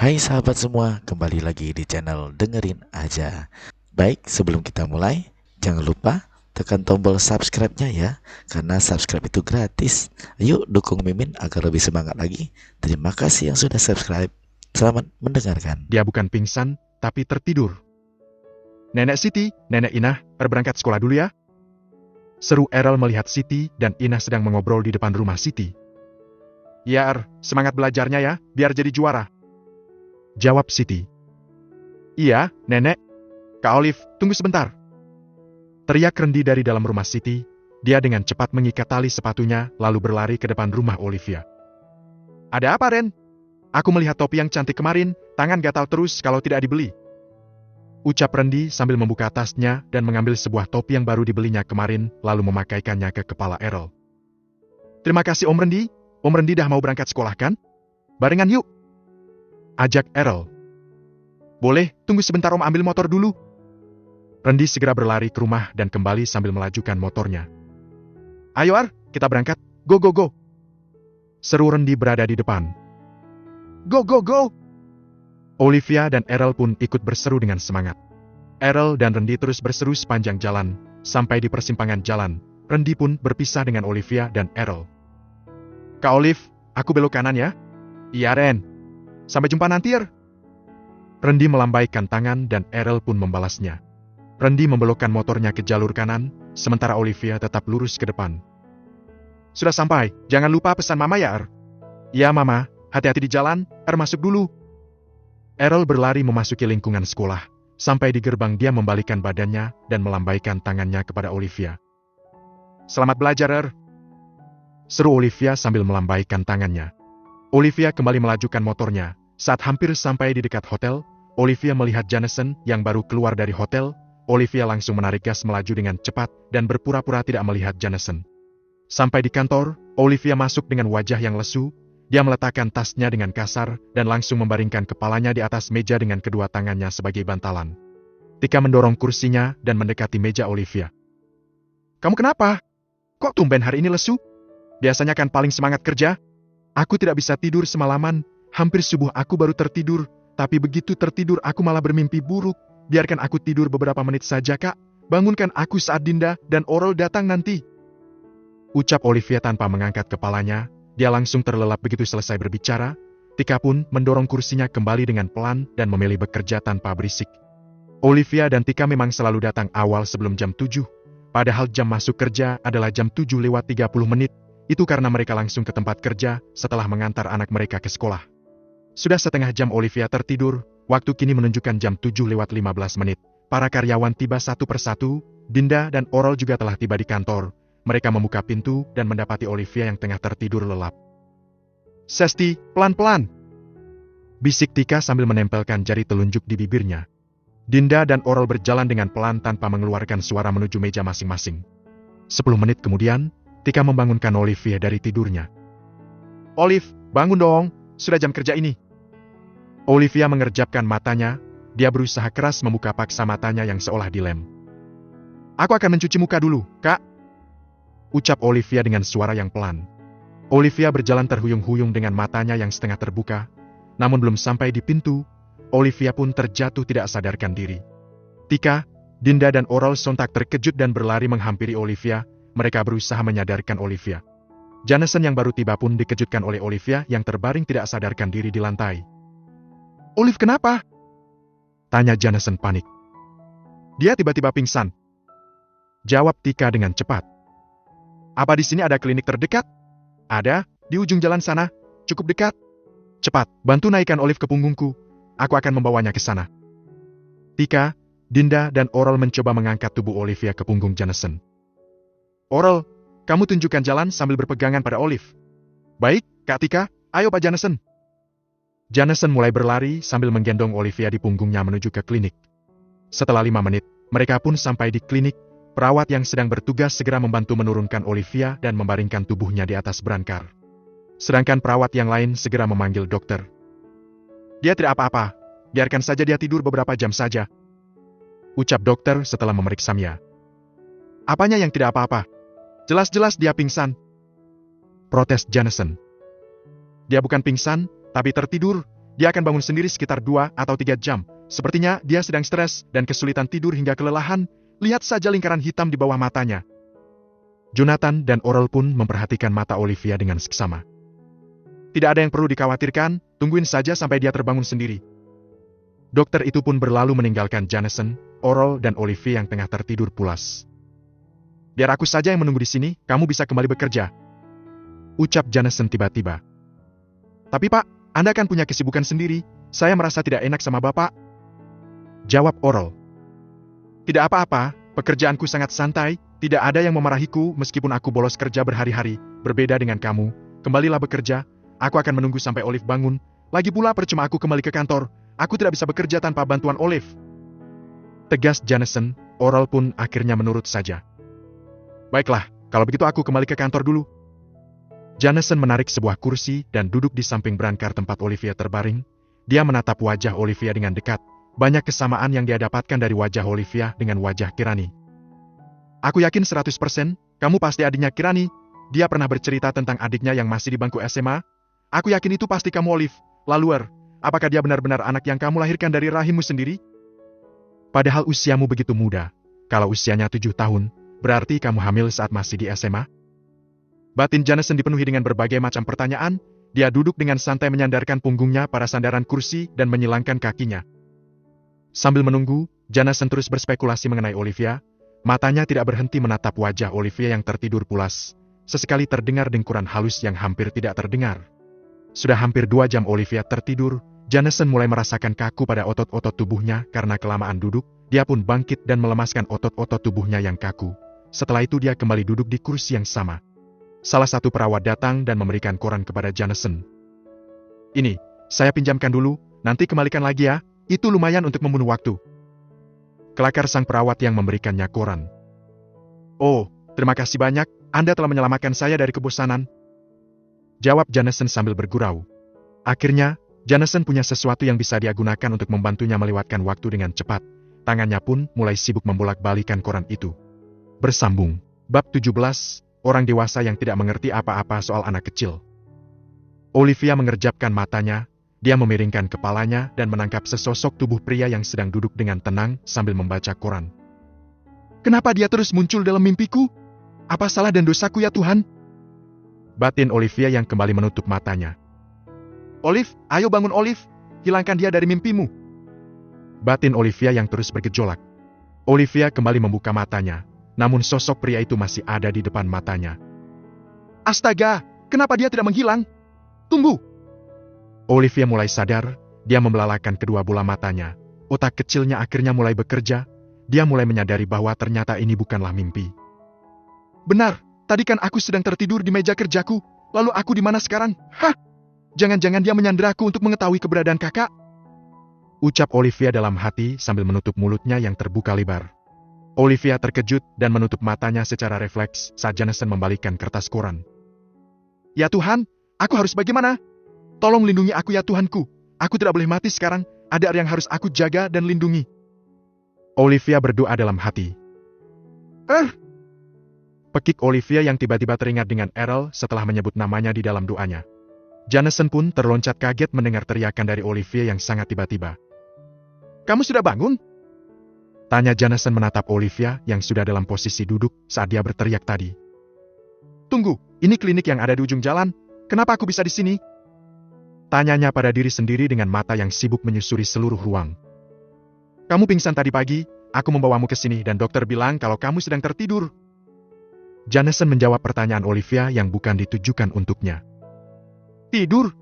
Hai sahabat semua, kembali lagi di channel Dengerin Aja. Baik, sebelum kita mulai, jangan lupa tekan tombol subscribe-nya ya, karena subscribe itu gratis. Ayo dukung Mimin agar lebih semangat lagi. Terima kasih yang sudah subscribe. Selamat mendengarkan. Dia bukan pingsan, tapi tertidur. Nenek Siti, Nenek Inah, berangkat sekolah dulu ya. Seru Errol melihat Siti dan Inah sedang mengobrol di depan rumah Siti. Ya semangat belajarnya ya, biar jadi juara. Jawab Siti. Iya, Nenek. Kak Olive, tunggu sebentar. Teriak Rendi dari dalam rumah Siti. Dia dengan cepat mengikat tali sepatunya, lalu berlari ke depan rumah Olivia. Ada apa, Ren? Aku melihat topi yang cantik kemarin, tangan gatal terus kalau tidak dibeli. Ucap Rendi sambil membuka tasnya dan mengambil sebuah topi yang baru dibelinya kemarin, lalu memakaikannya ke kepala Errol. Terima kasih Om Rendi. Om Rendi dah mau berangkat sekolah kan? Barengan yuk. Ajak Errol. Boleh, tunggu sebentar Om ambil motor dulu. Rendi segera berlari ke rumah dan kembali sambil melajukan motornya. Ayo kita berangkat. Go go go. Seru Rendi berada di depan. Go go go. Olivia dan Errol pun ikut berseru dengan semangat. Errol dan Rendi terus berseru sepanjang jalan, sampai di persimpangan jalan. Rendi pun berpisah dengan Olivia dan Errol. Kak Olive, aku belok kanan ya? Iya Ren. Sampai jumpa nanti Rendi melambaikan tangan dan Errol pun membalasnya. Rendi membelokkan motornya ke jalur kanan, sementara Olivia tetap lurus ke depan. Sudah sampai, jangan lupa pesan Mama ya Iya Mama, hati-hati di jalan, masuk dulu. Errol berlari memasuki lingkungan sekolah. Sampai di gerbang dia membalikkan badannya dan melambaikan tangannya kepada Olivia. Selamat belajar Seru Olivia sambil melambaikan tangannya. Olivia kembali melajukan motornya. Saat hampir sampai di dekat hotel, Olivia melihat Jameson yang baru keluar dari hotel. Olivia langsung menarik gas melaju dengan cepat dan berpura-pura tidak melihat Jameson. Sampai di kantor, Olivia masuk dengan wajah yang lesu. Dia meletakkan tasnya dengan kasar dan langsung membaringkan kepalanya di atas meja dengan kedua tangannya sebagai bantalan. Tika mendorong kursinya dan mendekati meja Olivia. Kamu kenapa? Kok tumben hari ini lesu? Biasanya kan paling semangat kerja. Aku tidak bisa tidur semalaman. Hampir subuh aku baru tertidur. Tapi begitu tertidur aku malah bermimpi buruk. Biarkan aku tidur beberapa menit saja kak. Bangunkan aku saat Dinda dan Oral datang nanti. Ucap Olivia tanpa mengangkat kepalanya. Dia langsung terlelap begitu selesai berbicara. Tika pun mendorong kursinya kembali dengan pelan dan memilih bekerja tanpa berisik. Olivia dan Tika memang selalu datang awal sebelum jam 7. Padahal jam masuk kerja adalah jam 7:30. Itu karena mereka langsung ke tempat kerja setelah mengantar anak mereka ke sekolah. Sudah setengah jam Olivia tertidur, waktu kini menunjukkan jam 7:15. Para karyawan tiba satu persatu, Dinda dan Oral juga telah tiba di kantor. Mereka membuka pintu dan mendapati Olivia yang tengah tertidur lelap. Sesti, pelan-pelan. Bisik Tika sambil menempelkan jari telunjuk di bibirnya. Dinda dan Oral berjalan dengan pelan tanpa mengeluarkan suara menuju meja masing-masing. 10 menit kemudian, Tika membangunkan Olivia dari tidurnya. Olive, bangun dong, sudah jam kerja ini. Olivia mengerjapkan matanya, dia berusaha keras membuka paksa matanya yang seolah dilem. Aku akan mencuci muka dulu, kak. Ucap Olivia dengan suara yang pelan. Olivia berjalan terhuyung-huyung dengan matanya yang setengah terbuka, namun belum sampai di pintu, Olivia pun terjatuh tidak sadarkan diri. Tika, Dinda dan Oral sontak terkejut dan berlari menghampiri Olivia. Mereka berusaha menyadarkan Olivia. Jameson yang baru tiba pun dikejutkan oleh Olivia yang terbaring tidak sadarkan diri di lantai. Olive kenapa? Tanya Jameson panik. Dia tiba-tiba pingsan. Jawab Tika dengan cepat. Apa di sini ada klinik terdekat? Ada, di ujung jalan sana, cukup dekat. Cepat, bantu naikkan Olive ke punggungku. Aku akan membawanya ke sana. Tika, Dinda dan Oral mencoba mengangkat tubuh Olivia ke punggung Jameson. Oral, kamu tunjukkan jalan sambil berpegangan pada Olive. Baik, Kak Tika, ayo Pak Jameson. Jameson mulai berlari sambil menggendong Olivia di punggungnya menuju ke klinik. Setelah 5 menit, mereka pun sampai di klinik. Perawat yang sedang bertugas segera membantu menurunkan Olivia dan membaringkan tubuhnya di atas brankar. Sedangkan perawat yang lain segera memanggil dokter. Dia tidak apa-apa, biarkan saja dia tidur beberapa jam saja. Ucap dokter setelah memeriksanya. Apanya yang tidak apa-apa? Jelas-jelas dia pingsan. Protes Jameson. Dia bukan pingsan, tapi tertidur. dia akan bangun sendiri sekitar 2 atau 3 jam. Sepertinya dia sedang stres dan kesulitan tidur hingga kelelahan. Lihat saja lingkaran hitam di bawah matanya. Jonathan dan Oral pun memperhatikan mata Olivia dengan seksama. Tidak ada yang perlu dikhawatirkan, tungguin saja sampai dia terbangun sendiri. Dokter itu pun berlalu meninggalkan Jonathan, Oral, dan Olivia yang tengah tertidur pulas. Biar aku saja yang menunggu di sini, kamu bisa kembali bekerja. Ucap Jonathan tiba-tiba. Tapi Pak, Anda kan punya kesibukan sendiri, saya merasa tidak enak sama Bapak. Jawab Oral. Tidak apa-apa, pekerjaanku sangat santai, tidak ada yang memarahiku meskipun aku bolos kerja berhari-hari, berbeda dengan kamu, kembalilah bekerja, aku akan menunggu sampai Olive bangun, lagi pula percuma aku kembali ke kantor, aku tidak bisa bekerja tanpa bantuan Olive. Tegas Jonathan, Oral pun akhirnya menurut saja. Baiklah, kalau begitu aku kembali ke kantor dulu. Jonathan menarik sebuah kursi dan duduk di samping brankar tempat Olivia terbaring. Dia menatap wajah Olivia dengan dekat. Banyak kesamaan yang dia dapatkan dari wajah Olivia dengan wajah Kirani. Aku yakin 100%, kamu pasti adiknya Kirani. Dia pernah bercerita tentang adiknya yang masih di bangku SMA. Aku yakin itu pasti kamu Olive. Lalu, apakah dia benar-benar anak yang kamu lahirkan dari rahimmu sendiri? Padahal usiamu begitu muda. Kalau usianya 7 tahun, berarti kamu hamil saat masih di SMA? Batin Jonathan dipenuhi dengan berbagai macam pertanyaan. Dia duduk dengan santai menyandarkan punggungnya pada sandaran kursi dan menyilangkan kakinya. Sambil menunggu, Jonathan terus berspekulasi mengenai Olivia. Matanya tidak berhenti menatap wajah Olivia yang tertidur pulas. Sesekali terdengar dengkuran halus yang hampir tidak terdengar. Sudah hampir 2 jam Olivia tertidur. Jonathan mulai merasakan kaku pada otot-otot tubuhnya karena kelamaan duduk. Dia pun bangkit dan melemaskan otot-otot tubuhnya yang kaku. Setelah itu dia kembali duduk di kursi yang sama. Salah satu perawat datang dan memberikan koran kepada Jonathan. Ini, saya pinjamkan dulu, nanti kembalikan lagi ya. Itu lumayan untuk membunuh waktu. Kelakar sang perawat yang memberikannya koran. Oh, terima kasih banyak, Anda telah menyelamatkan saya dari kebosanan. Jawab Jonathan sambil bergurau. Akhirnya, Jonathan punya sesuatu yang bisa dia gunakan untuk membantunya melewatkan waktu dengan cepat. Tangannya pun mulai sibuk membolak-balikan koran itu. Bersambung. Bab 17, orang dewasa yang tidak mengerti apa-apa soal anak kecil. Olivia mengerjapkan matanya. Dia memiringkan kepalanya dan menangkap sesosok tubuh pria yang sedang duduk dengan tenang sambil membaca koran. Kenapa dia terus muncul dalam mimpiku? Apa salah dan dosaku ya Tuhan? Batin Olivia yang kembali menutup matanya. Olive, ayo bangun Olive, hilangkan dia dari mimpimu. Batin Olivia yang terus bergejolak. Olivia kembali membuka matanya, namun sosok pria itu masih ada di depan matanya. Astaga, kenapa dia tidak menghilang? Tunggu! Olivia mulai sadar, dia membelalakan kedua bola matanya. Otak kecilnya akhirnya mulai bekerja, dia mulai menyadari bahwa ternyata ini bukanlah mimpi. Benar, tadi kan aku sedang tertidur di meja kerjaku, lalu aku di mana sekarang? Hah? Jangan-jangan dia menyanderaku untuk mengetahui keberadaan kakak? Ucap Olivia dalam hati sambil menutup mulutnya yang terbuka lebar. Olivia terkejut dan menutup matanya secara refleks saat Jonathan membalikkan kertas koran. Ya Tuhan, aku harus bagaimana? Tolong lindungi aku ya Tuhanku. Aku tidak boleh mati sekarang, ada yang harus aku jaga dan lindungi. Olivia berdoa dalam hati. Pekik Olivia yang tiba-tiba teringat dengan Errol setelah menyebut namanya di dalam doanya. Jonathan pun terloncat kaget mendengar teriakan dari Olivia yang sangat tiba-tiba. Kamu sudah bangun? Tanya Jonathan menatap Olivia yang sudah dalam posisi duduk saat dia berteriak tadi. Tunggu, ini klinik yang ada di ujung jalan. Kenapa aku bisa di sini? Tanyanya pada diri sendiri dengan mata yang sibuk menyusuri seluruh ruang. Kamu pingsan tadi pagi, aku membawamu ke sini dan dokter bilang kalau kamu sedang tertidur. Jonathan menjawab pertanyaan Olivia yang bukan ditujukan untuknya. Tidur?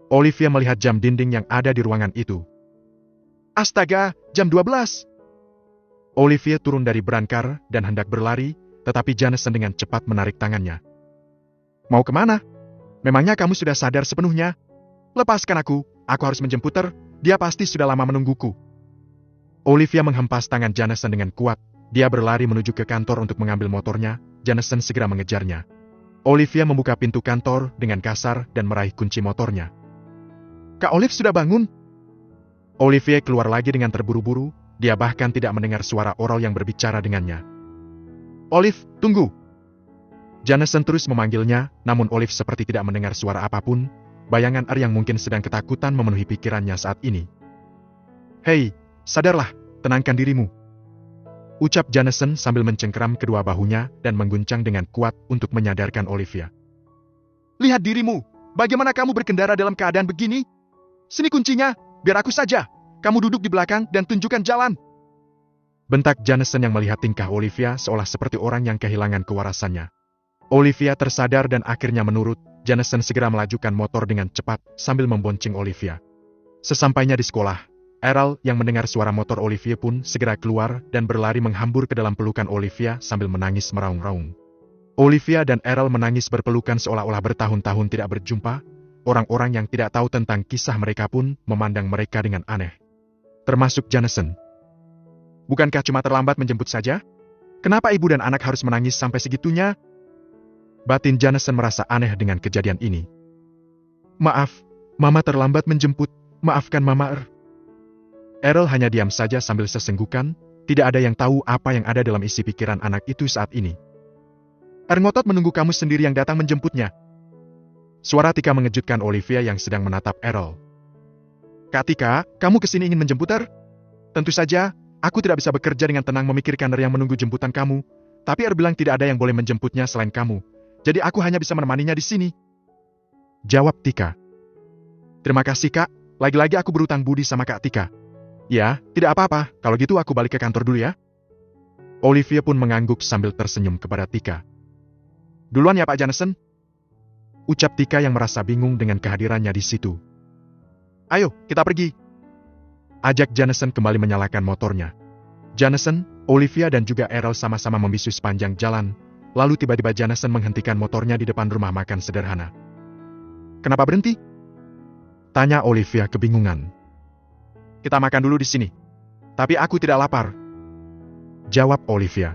Olivia melihat jam dinding yang ada di ruangan itu. Astaga, jam 12. Olivia turun dari brankar dan hendak berlari, tetapi Jonathan dengan cepat menarik tangannya. Mau kemana? Memangnya kamu sudah sadar sepenuhnya? Lepaskan aku harus menjemput dia pasti sudah lama menungguku. Olivia menghempas tangan Jonathan dengan kuat, dia berlari menuju ke kantor untuk mengambil motornya, Jonathan segera mengejarnya. Olivia membuka pintu kantor dengan kasar dan meraih kunci motornya. Kak Olive sudah bangun? Olivia keluar lagi dengan terburu-buru, dia bahkan tidak mendengar suara Oral yang berbicara dengannya. Olive, tunggu! Jonathan terus memanggilnya, namun Olive seperti tidak mendengar suara apapun. bayangan yang mungkin sedang ketakutan memenuhi pikirannya saat ini. "Hei, sadarlah, tenangkan dirimu," ucap Jameson sambil mencengkeram kedua bahunya dan mengguncang dengan kuat untuk menyadarkan Olivia. "Lihat dirimu, bagaimana kamu berkendara dalam keadaan begini? Sini kuncinya, biar aku saja. Kamu duduk di belakang dan tunjukkan jalan," bentak Jameson yang melihat tingkah Olivia seolah seperti orang yang kehilangan kewarasannya. Olivia tersadar dan akhirnya menurut. Jameson segera melajukan motor dengan cepat sambil membonceng Olivia. Sesampainya di sekolah, Errol yang mendengar suara motor Olivia pun segera keluar dan berlari menghambur ke dalam pelukan Olivia sambil menangis meraung-raung. Olivia dan Errol menangis berpelukan seolah-olah bertahun-tahun tidak berjumpa. Orang-orang yang tidak tahu tentang kisah mereka pun memandang mereka dengan aneh. Termasuk Jameson. "Bukankah cuma terlambat menjemput saja? Kenapa ibu dan anak harus menangis sampai segitunya?" Batin Jameson merasa aneh dengan kejadian ini. "Maaf, Mama terlambat menjemput. Maafkan Mama." Errol hanya diam saja sambil sesenggukan. Tidak ada yang tahu apa yang ada dalam isi pikiran anak itu saat ini. "Ngotot menunggu kamu sendiri yang datang menjemputnya." Suara Tika mengejutkan Olivia yang sedang menatap Errol. "Kak Tika, kamu kesini ingin menjemput Tentu saja, aku tidak bisa bekerja dengan tenang memikirkan yang menunggu jemputan kamu. Tapi bilang tidak ada yang boleh menjemputnya selain kamu. Jadi aku hanya bisa menemaninya di sini," jawab Tika. "Terima kasih Kak, lagi-lagi aku berutang budi sama Kak Tika." "Ya, tidak apa-apa, kalau gitu aku balik ke kantor dulu ya." Olivia pun mengangguk sambil tersenyum kepada Tika. "Duluan ya Pak Jameson," ucap Tika yang merasa bingung dengan kehadirannya di situ. "Ayo, kita pergi," ajak Jameson kembali menyalakan motornya. Jameson, Olivia dan juga Errol sama-sama membisu sepanjang jalan. Lalu tiba-tiba Jameson menghentikan motornya di depan rumah makan sederhana. "Kenapa berhenti?" tanya Olivia kebingungan. "Kita makan dulu di sini." "Tapi aku tidak lapar," jawab Olivia.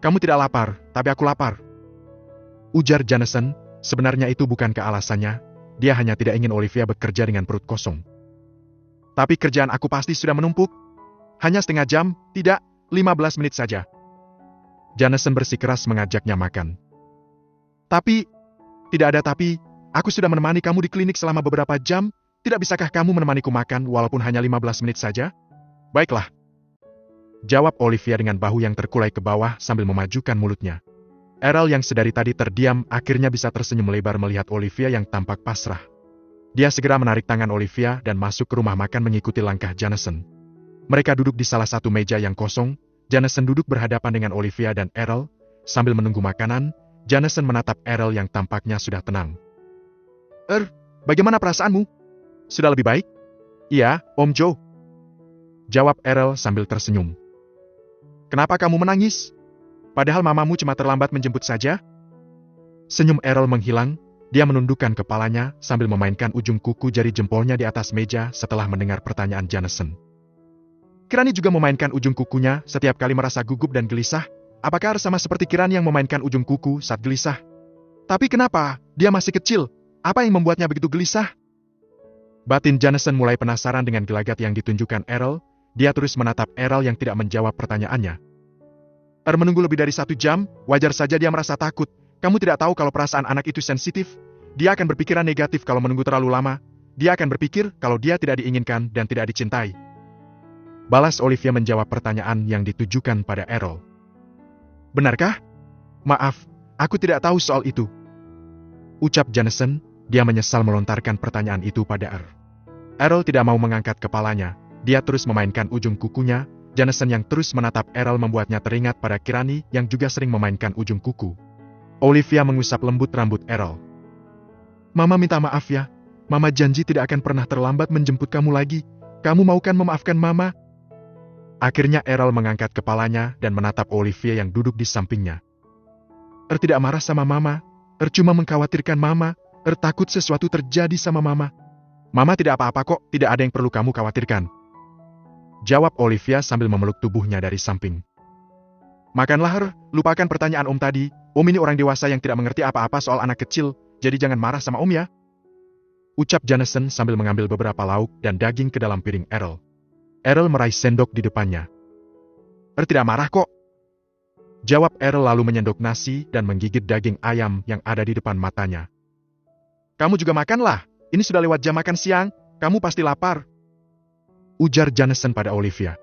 "Kamu tidak lapar, tapi aku lapar," ujar Jameson. Sebenarnya itu bukan alasannya. Dia hanya tidak ingin Olivia bekerja dengan perut kosong. "Tapi kerjaan aku pasti sudah menumpuk. Hanya setengah jam, tidak, 15 menit saja." Jameson bersikeras mengajaknya makan. "Tapi, tidak ada tapi, aku sudah menemani kamu di klinik selama beberapa jam, tidak bisakah kamu menemaniku makan walaupun hanya 15 menit saja?" "Baiklah," jawab Olivia dengan bahu yang terkulai ke bawah sambil memajukan mulutnya. Errol yang sedari tadi terdiam akhirnya bisa tersenyum lebar melihat Olivia yang tampak pasrah. Dia segera menarik tangan Olivia dan masuk ke rumah makan mengikuti langkah Jameson. Mereka duduk di salah satu meja yang kosong. Jameson duduk berhadapan dengan Olivia dan Errol. Sambil menunggu makanan, Jameson menatap Errol yang tampaknya sudah tenang. Bagaimana perasaanmu? Sudah lebih baik?" "Iya, Om Joe," jawab Errol sambil tersenyum. "Kenapa kamu menangis? Padahal mamamu cuma terlambat menjemput saja." Senyum Errol menghilang. Dia menundukkan kepalanya sambil memainkan ujung kuku jari jempolnya di atas meja setelah mendengar pertanyaan Jameson. "Kirani juga memainkan ujung kukunya setiap kali merasa gugup dan gelisah. Apakah sama seperti Kirani yang memainkan ujung kuku saat gelisah? Tapi kenapa? Dia masih kecil. Apa yang membuatnya begitu gelisah?" Batin Jameson mulai penasaran dengan gelagat yang ditunjukkan Errol. Dia terus menatap Errol yang tidak menjawab pertanyaannya. Menunggu lebih dari 1 jam, wajar saja dia merasa takut. Kamu tidak tahu kalau perasaan anak itu sensitif. Dia akan berpikiran negatif kalau menunggu terlalu lama. Dia akan berpikir kalau dia tidak diinginkan dan tidak dicintai. Balas Olivia menjawab pertanyaan yang ditujukan pada Errol. "Benarkah? Maaf, aku tidak tahu soal itu," ucap Jameson. Dia menyesal melontarkan pertanyaan itu pada Errol tidak mau mengangkat kepalanya. Dia terus memainkan ujung kukunya. Jameson yang terus menatap Errol membuatnya teringat pada Kirani yang juga sering memainkan ujung kuku. Olivia mengusap lembut rambut Errol. "Mama minta maaf ya. Mama janji tidak akan pernah terlambat menjemput kamu lagi. Kamu mau kan memaafkan Mama?" Akhirnya Errol mengangkat kepalanya dan menatap Olivia yang duduk di sampingnya. Tidak marah sama Mama. Cuma mengkhawatirkan Mama. Takut sesuatu terjadi sama Mama." "Mama tidak apa-apa kok, tidak ada yang perlu kamu khawatirkan," jawab Olivia sambil memeluk tubuhnya dari samping. "Makanlah, lupakan pertanyaan Om tadi. Om ini orang dewasa yang tidak mengerti apa-apa soal anak kecil, jadi jangan marah sama Om ya," ucap Jameson sambil mengambil beberapa lauk dan daging ke dalam piring Errol. Errol meraih sendok di depannya. Tidak marah kok," jawab Errol lalu menyendok nasi dan menggigit daging ayam yang ada di depan matanya. Kamu juga makanlah, ini sudah lewat jam makan siang, kamu pasti lapar. Ujar Jameson pada Olivia.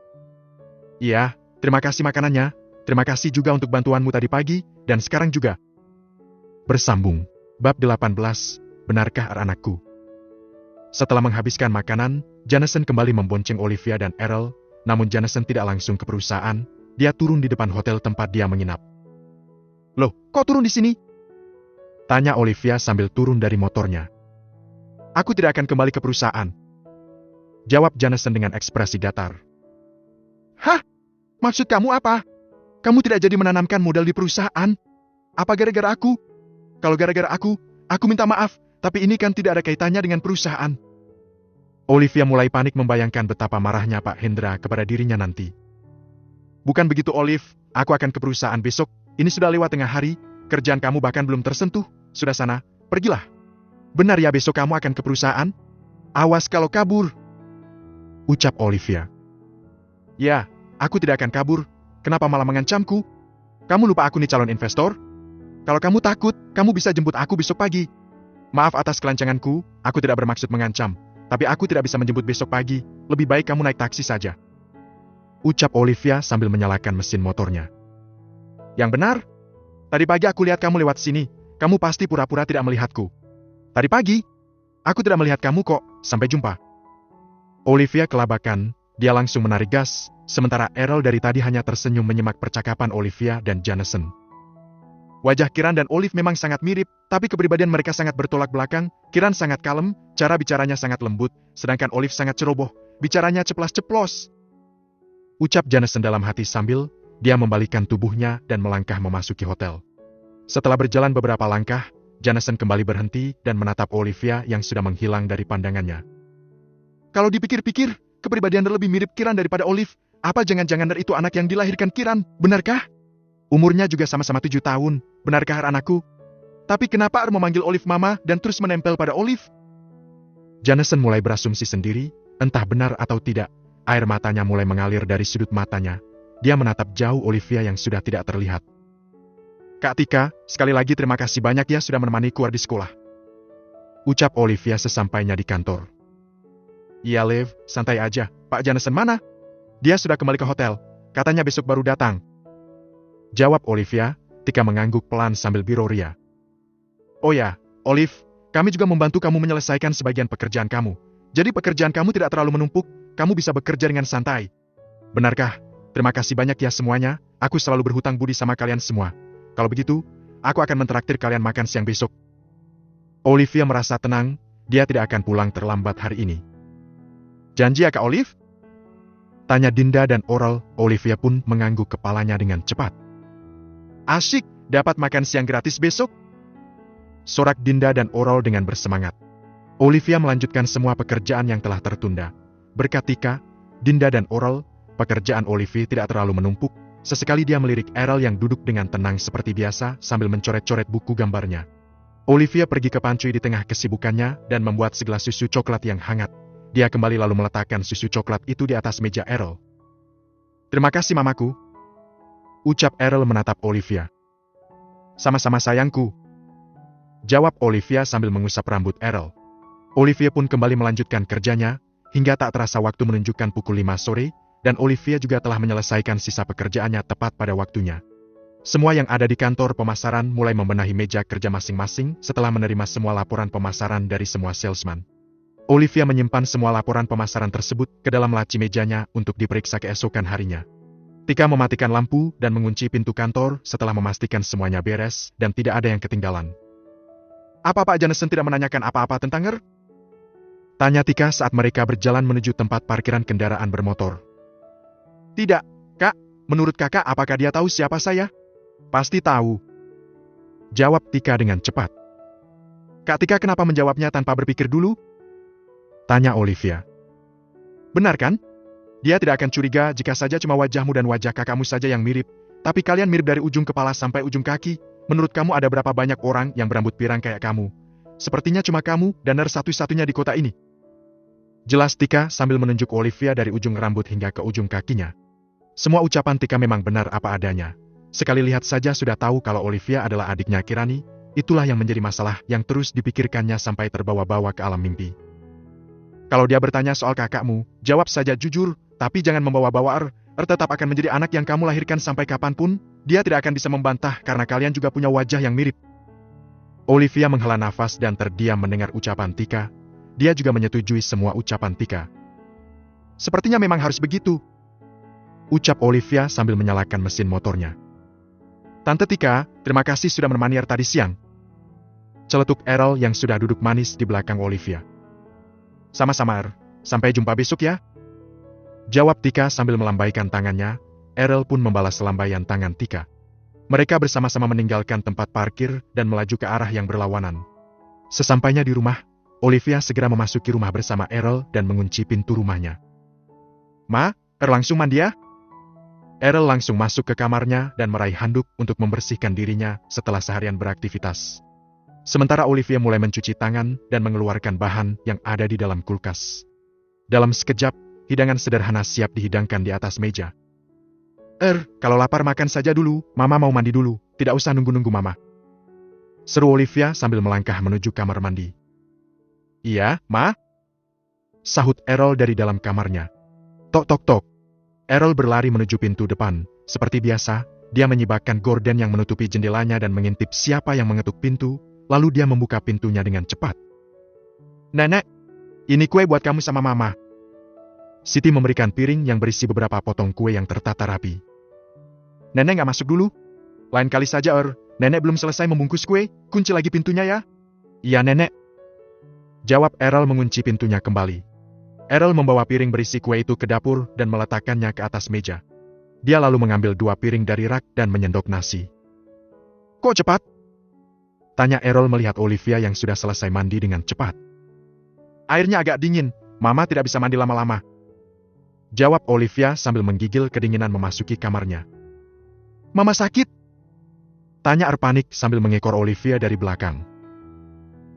Iya, terima kasih makanannya, terima kasih juga untuk bantuanmu tadi pagi, dan sekarang juga. Bersambung, bab 18, benarkah anakku? Setelah menghabiskan makanan, Jameson kembali membonceng Olivia dan Errol, namun Jameson tidak langsung ke perusahaan, dia turun di depan hotel tempat dia menginap. Loh, kok turun di sini? Tanya Olivia sambil turun dari motornya. Aku tidak akan kembali ke perusahaan. Jawab Jameson dengan ekspresi datar. Hah? Maksud kamu apa? Kamu tidak jadi menanamkan modal di perusahaan? Apa gara-gara aku? Kalau gara-gara aku minta maaf, tapi ini kan tidak ada kaitannya dengan perusahaan. Olivia mulai panik membayangkan betapa marahnya Pak Hendra kepada dirinya nanti. Bukan begitu Olive, aku akan ke perusahaan besok, ini sudah lewat tengah hari, kerjaan kamu bahkan belum tersentuh, sudah sana, pergilah. Benar ya besok kamu akan ke perusahaan? Awas kalau kabur. Ucap Olivia. Ya, aku tidak akan kabur, kenapa malah mengancamku? Kamu lupa aku nih calon investor? Kalau kamu takut, kamu bisa jemput aku besok pagi. Maaf atas kelancanganku, aku tidak bermaksud mengancam, tapi aku tidak bisa menjemput besok pagi, lebih baik kamu naik taksi saja. Ucap Olivia sambil menyalakan mesin motornya. Yang benar? Tadi pagi aku lihat kamu lewat sini, kamu pasti pura-pura tidak melihatku. Tadi pagi? Aku tidak melihat kamu kok, sampai jumpa. Olivia kelabakan, dia langsung menarik gas, sementara Errol dari tadi hanya tersenyum menyimak percakapan Olivia dan Jameson. Wajah Kiran dan Olive memang sangat mirip, tapi kepribadian mereka sangat bertolak belakang. Kiran sangat kalem, cara bicaranya sangat lembut, sedangkan Olive sangat ceroboh, bicaranya ceplas-ceplos. Ucap Jameson dalam hati sambil dia membalikkan tubuhnya dan melangkah memasuki hotel. Setelah berjalan beberapa langkah, Jameson kembali berhenti dan menatap Olivia yang sudah menghilang dari pandangannya. Kalau dipikir-pikir, kepribadian lebih mirip Kiran daripada Olive. Apa jangan-jangan itu anak yang dilahirkan Kiran, benarkah? Umurnya juga sama-sama 7 tahun, benarkah anakku? Tapi kenapa memanggil Olive mama dan terus menempel pada Olive? Jameson mulai berasumsi sendiri, entah benar atau tidak, air matanya mulai mengalir dari sudut matanya. Dia menatap jauh Olivia yang sudah tidak terlihat. Kak Tika, sekali lagi terima kasih banyak ya sudah menemaniku di sekolah. Ucap Olivia sesampainya di kantor. Iya Liv, santai aja, Pak Jameson mana? Dia sudah kembali ke hotel, katanya besok baru datang. Jawab Olivia, Tika mengangguk pelan sambil biroria. Oh ya, Olive, kami juga membantu kamu menyelesaikan sebagian pekerjaan kamu. Jadi pekerjaan kamu tidak terlalu menumpuk, kamu bisa bekerja dengan santai. Benarkah? Terima kasih banyak ya semuanya, aku selalu berhutang budi sama kalian semua. Kalau begitu, aku akan mentraktir kalian makan siang besok. Olivia merasa tenang, dia tidak akan pulang terlambat hari ini. Janji ya Kak Olive? Tanya Dinda dan Oral, Olivia pun mengangguk kepalanya dengan cepat. Asyik, dapat makan siang gratis besok? Sorak Dinda dan Oral dengan bersemangat. Olivia melanjutkan semua pekerjaan yang telah tertunda. Berkat Tika, Dinda dan Oral, pekerjaan Olivia tidak terlalu menumpuk. Sesekali dia melirik Errol yang duduk dengan tenang seperti biasa sambil mencoret-coret buku gambarnya. Olivia pergi ke pantry di tengah kesibukannya dan membuat segelas susu coklat yang hangat. Dia kembali lalu meletakkan susu coklat itu di atas meja Errol. Terima kasih mamaku. Ucap Errol menatap Olivia. Sama-sama sayangku. Jawab Olivia sambil mengusap rambut Errol. Olivia pun kembali melanjutkan kerjanya, hingga tak terasa waktu menunjukkan pukul 5 sore, dan Olivia juga telah menyelesaikan sisa pekerjaannya tepat pada waktunya. Semua yang ada di kantor pemasaran mulai membenahi meja kerja masing-masing setelah menerima semua laporan pemasaran dari semua salesman. Olivia menyimpan semua laporan pemasaran tersebut ke dalam laci mejanya untuk diperiksa keesokan harinya. Tika mematikan lampu dan mengunci pintu kantor setelah memastikan semuanya beres dan tidak ada yang ketinggalan. Apa Pak Jameson tidak menanyakan apa-apa tentang Ger? Tanya Tika saat mereka berjalan menuju tempat parkiran kendaraan bermotor. Tidak, Kak. Menurut kakak apakah dia tahu siapa saya? Pasti tahu. Jawab Tika dengan cepat. Kak Tika kenapa menjawabnya tanpa berpikir dulu? Tanya Olivia. Benar kan? Dia tidak akan curiga jika saja cuma wajahmu dan wajah kakakmu saja yang mirip. Tapi kalian mirip dari ujung kepala sampai ujung kaki. Menurut kamu ada berapa banyak orang yang berambut pirang kayak kamu? Sepertinya cuma kamu dan nurse satu-satunya di kota ini. Jelas Tika sambil menunjuk Olivia dari ujung rambut hingga ke ujung kakinya. Semua ucapan Tika memang benar apa adanya. Sekali lihat saja sudah tahu kalau Olivia adalah adiknya Kirani, itulah yang menjadi masalah yang terus dipikirkannya sampai terbawa-bawa ke alam mimpi. Kalau dia bertanya soal kakakmu, jawab saja jujur, tapi jangan membawa-bawa tetap akan menjadi anak yang kamu lahirkan sampai kapanpun, dia tidak akan bisa membantah karena kalian juga punya wajah yang mirip. Olivia menghela nafas dan terdiam mendengar ucapan Tika. Dia juga menyetujui semua ucapan Tika. Sepertinya memang harus begitu, ucap Olivia sambil menyalakan mesin motornya. Tante Tika, terima kasih sudah menemani tadi siang, celetuk Errol yang sudah duduk manis di belakang Olivia. Sama-sama, sampai jumpa besok ya, jawab Tika sambil melambaikan tangannya. Errol pun membalas lambaian tangan Tika. Mereka bersama-sama meninggalkan tempat parkir dan melaju ke arah yang berlawanan. Sesampainya di rumah, Olivia segera memasuki rumah bersama Errol dan mengunci pintu rumahnya. Ma, langsung mandi ya? Errol langsung masuk ke kamarnya dan meraih handuk untuk membersihkan dirinya setelah seharian beraktivitas. Sementara Olivia mulai mencuci tangan dan mengeluarkan bahan yang ada di dalam kulkas. Dalam sekejap, hidangan sederhana siap dihidangkan di atas meja. Kalau lapar makan saja dulu, Mama mau mandi dulu, tidak usah nunggu-nunggu Mama, seru Olivia sambil melangkah menuju kamar mandi. Iya, Ma, sahut Errol dari dalam kamarnya. Tok tok tok. Errol berlari menuju pintu depan. Seperti biasa, dia menyibakkan gorden yang menutupi jendelanya dan mengintip siapa yang mengetuk pintu, lalu dia membuka pintunya dengan cepat. Nenek, ini kue buat kamu sama Mama. Siti memberikan piring yang berisi beberapa potong kue yang tertata rapi. Nenek gak masuk dulu? Lain kali saja, Nenek belum selesai membungkus kue, kunci lagi pintunya ya. Iya, Nenek, jawab Errol mengunci pintunya kembali. Errol membawa piring berisi kue itu ke dapur dan meletakkannya ke atas meja. Dia lalu mengambil 2 piring dari rak dan menyendok nasi. Kok cepat? Tanya Errol melihat Olivia yang sudah selesai mandi dengan cepat. Airnya agak dingin, Mama tidak bisa mandi lama-lama, jawab Olivia sambil menggigil kedinginan memasuki kamarnya. Mama sakit? Tanya panik sambil mengekor Olivia dari belakang.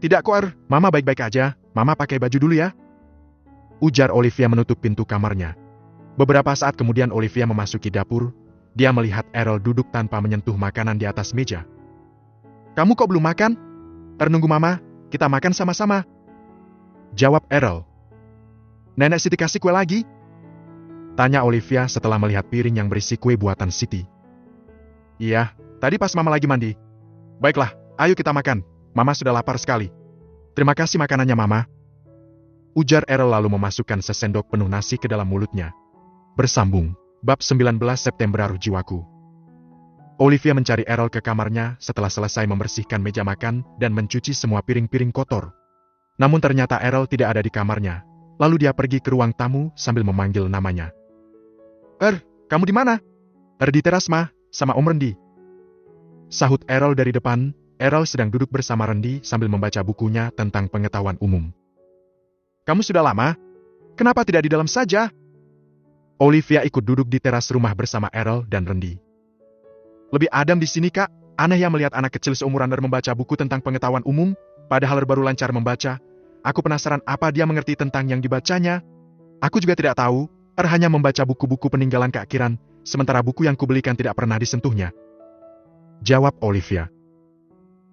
Tidak kok, Mama baik-baik aja, Mama pakai baju dulu ya, ujar Olivia menutup pintu kamarnya. Beberapa saat kemudian Olivia memasuki dapur. Dia melihat Errol duduk tanpa menyentuh makanan di atas meja. Kamu kok belum makan? Nunggu Mama, kita makan sama-sama, jawab Errol. Nenek Siti kasih kue lagi? Tanya Olivia setelah melihat piring yang berisi kue buatan Siti. Iya, tadi pas Mama lagi mandi. Baiklah, ayo kita makan, Mama sudah lapar sekali. Terima kasih makanannya Mama, ujar Errol lalu memasukkan sesendok penuh nasi ke dalam mulutnya. Bersambung, bab 19 September Jiwaku. Olivia mencari Errol ke kamarnya setelah selesai membersihkan meja makan dan mencuci semua piring-piring kotor. Namun ternyata Errol tidak ada di kamarnya. Lalu dia pergi ke ruang tamu sambil memanggil namanya. Kamu di mana? Di teras Ma, sama Om Rendi, sahut Errol dari depan. Errol sedang duduk bersama Rendi sambil membaca bukunya tentang pengetahuan umum. Kamu sudah lama? Kenapa tidak di dalam saja? Olivia ikut duduk di teras rumah bersama Errol dan Rendi. Lebih adem di sini Kak, aneh ya melihat anak kecil seumuran membaca buku tentang pengetahuan umum, padahal baru lancar membaca. Aku penasaran apa dia mengerti tentang yang dibacanya. Aku juga tidak tahu, hanya membaca buku-buku peninggalan Kak Kiran, sementara buku yang kubelikan tidak pernah disentuhnya, jawab Olivia.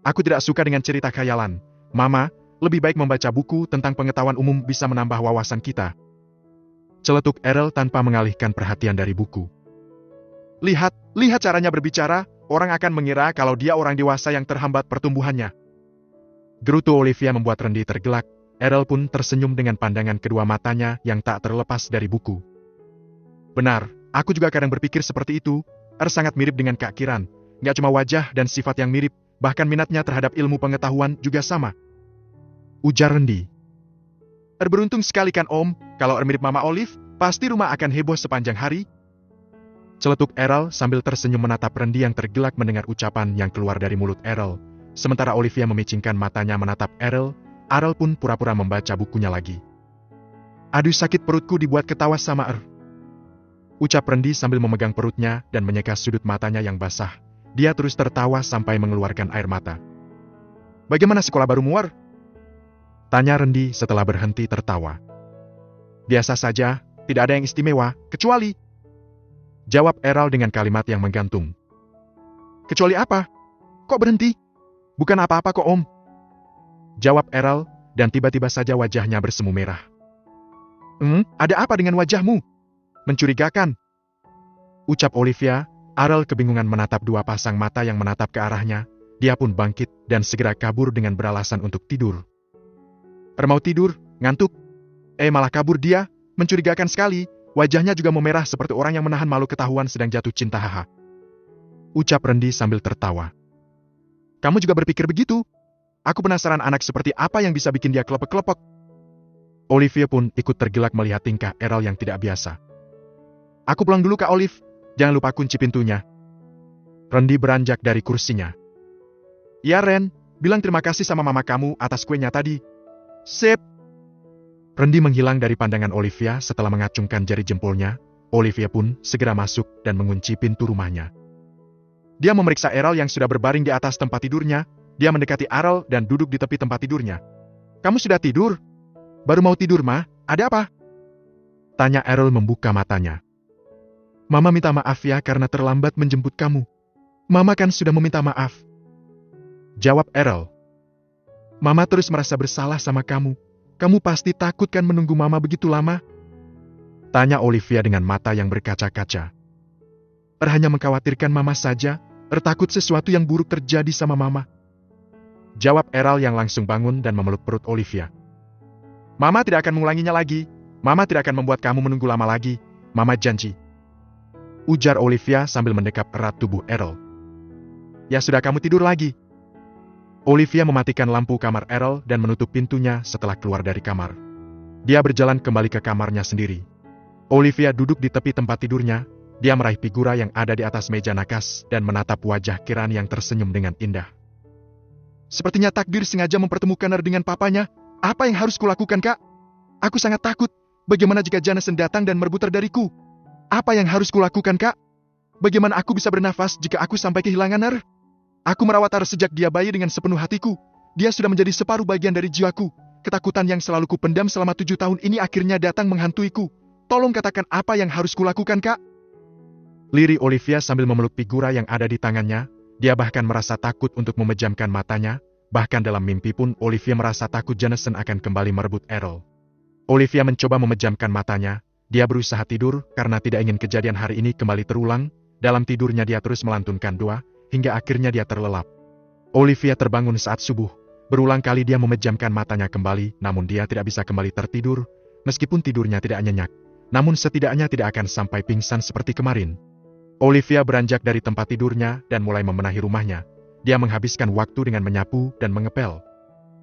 Aku tidak suka dengan cerita khayalan, Mama, lebih baik membaca buku tentang pengetahuan umum bisa menambah wawasan kita, celetuk Errol tanpa mengalihkan perhatian dari buku. Lihat caranya berbicara, orang akan mengira kalau dia orang dewasa yang terhambat pertumbuhannya. Gerutu Olivia membuat Rendi tergelak. Errol pun tersenyum dengan pandangan kedua matanya yang tak terlepas dari buku. Benar, aku juga kadang berpikir seperti itu. Sangat mirip dengan Kak Kiran. Gak cuma wajah dan sifat yang mirip, bahkan minatnya terhadap ilmu pengetahuan juga sama, ujar Rendi. Beruntung sekali kan Om, kalau mirip Mama Olive, pasti rumah akan heboh sepanjang hari, celetuk Errol sambil tersenyum menatap Rendi yang tergelak mendengar ucapan yang keluar dari mulut Errol. Sementara Olivia memicingkan matanya menatap Errol. Errol pun pura-pura membaca bukunya lagi. Aduh sakit perutku dibuat ketawa sama ucap Rendi sambil memegang perutnya dan menyeka sudut matanya yang basah. Dia terus tertawa sampai mengeluarkan air mata. Bagaimana sekolah baru Muar? Tanya Rendi setelah berhenti tertawa. Biasa saja, tidak ada yang istimewa, kecuali, jawab Errol dengan kalimat yang menggantung. Kecuali apa? Kok berhenti? Bukan apa-apa kok Om. Jawab Errol, dan tiba-tiba saja wajahnya bersemu merah. Ada apa dengan wajahmu? Mencurigakan. Ucap Olivia. Errol kebingungan menatap dua pasang mata yang menatap ke arahnya. Dia pun bangkit dan segera kabur dengan beralasan untuk tidur. Mau tidur, ngantuk. Malah kabur dia, mencurigakan sekali. Wajahnya juga memerah seperti orang yang menahan malu ketahuan sedang jatuh cinta haha. Ucap Randy sambil tertawa. Kamu juga berpikir begitu? Aku penasaran anak seperti apa yang bisa bikin dia kelepek-kelepek. Olivia pun ikut tergelak melihat tingkah Errol yang tidak biasa. Aku pulang dulu Kak Olive, jangan lupa kunci pintunya. Randy beranjak dari kursinya. Ya Ren, bilang terima kasih sama mama kamu atas kuenya tadi. Sip. Randy menghilang dari pandangan Olivia setelah mengacungkan jari jempolnya. Olivia pun segera masuk dan mengunci pintu rumahnya. Dia memeriksa Errol yang sudah berbaring di atas tempat tidurnya. Dia mendekati Errol dan duduk di tepi tempat tidurnya. Kamu sudah tidur? Baru mau tidur, Ma? Ada apa? Tanya Errol membuka matanya. Mama minta maaf ya karena terlambat menjemput kamu. Mama kan sudah meminta maaf. Jawab Errol. Mama terus merasa bersalah sama kamu. Kamu pasti takut kan menunggu Mama begitu lama? Tanya Olivia dengan mata yang berkaca-kaca. Hanya mengkhawatirkan Mama saja. Takut sesuatu yang buruk terjadi sama Mama. Jawab Errol yang langsung bangun dan memeluk perut Olivia. Mama tidak akan mengulanginya lagi. Mama tidak akan membuat kamu menunggu lama lagi. Mama janji. Ujar Olivia sambil mendekap erat tubuh Errol. Ya sudah kamu tidur lagi. Olivia mematikan lampu kamar Errol dan menutup pintunya setelah keluar dari kamar. Dia berjalan kembali ke kamarnya sendiri. Olivia duduk di tepi tempat tidurnya. Dia meraih figura yang ada di atas meja nakas dan menatap wajah Kirani yang tersenyum dengan indah. Sepertinya takdir sengaja mempertemukan Er dengan papanya. Apa yang harus kulakukan, Kak? Aku sangat takut. Bagaimana jika Janesen datang dan merebut Er dariku? Apa yang harus kulakukan, Kak? Bagaimana aku bisa bernafas jika aku sampai kehilangan Er? Aku merawat Er sejak dia bayi dengan sepenuh hatiku. Dia sudah menjadi separuh bagian dari jiwaku. Ketakutan yang selalu kupendam selama 7 tahun ini akhirnya datang menghantuiku. Tolong katakan apa yang harus kulakukan, Kak? Lirih Olivia sambil memeluk figura yang ada di tangannya. Dia bahkan merasa takut untuk memejamkan matanya. Bahkan dalam mimpi pun Olivia merasa takut Janesen akan kembali merebut Errol. Olivia mencoba memejamkan matanya. Dia berusaha tidur karena tidak ingin kejadian hari ini kembali terulang. Dalam tidurnya dia terus melantunkan doa, hingga akhirnya dia terlelap. Olivia terbangun saat subuh. Berulang kali dia memejamkan matanya kembali, namun dia tidak bisa kembali tertidur. Meskipun tidurnya tidak nyenyak, namun setidaknya tidak akan sampai pingsan seperti kemarin. Olivia beranjak dari tempat tidurnya dan mulai membenahi rumahnya. Dia menghabiskan waktu dengan menyapu dan mengepel.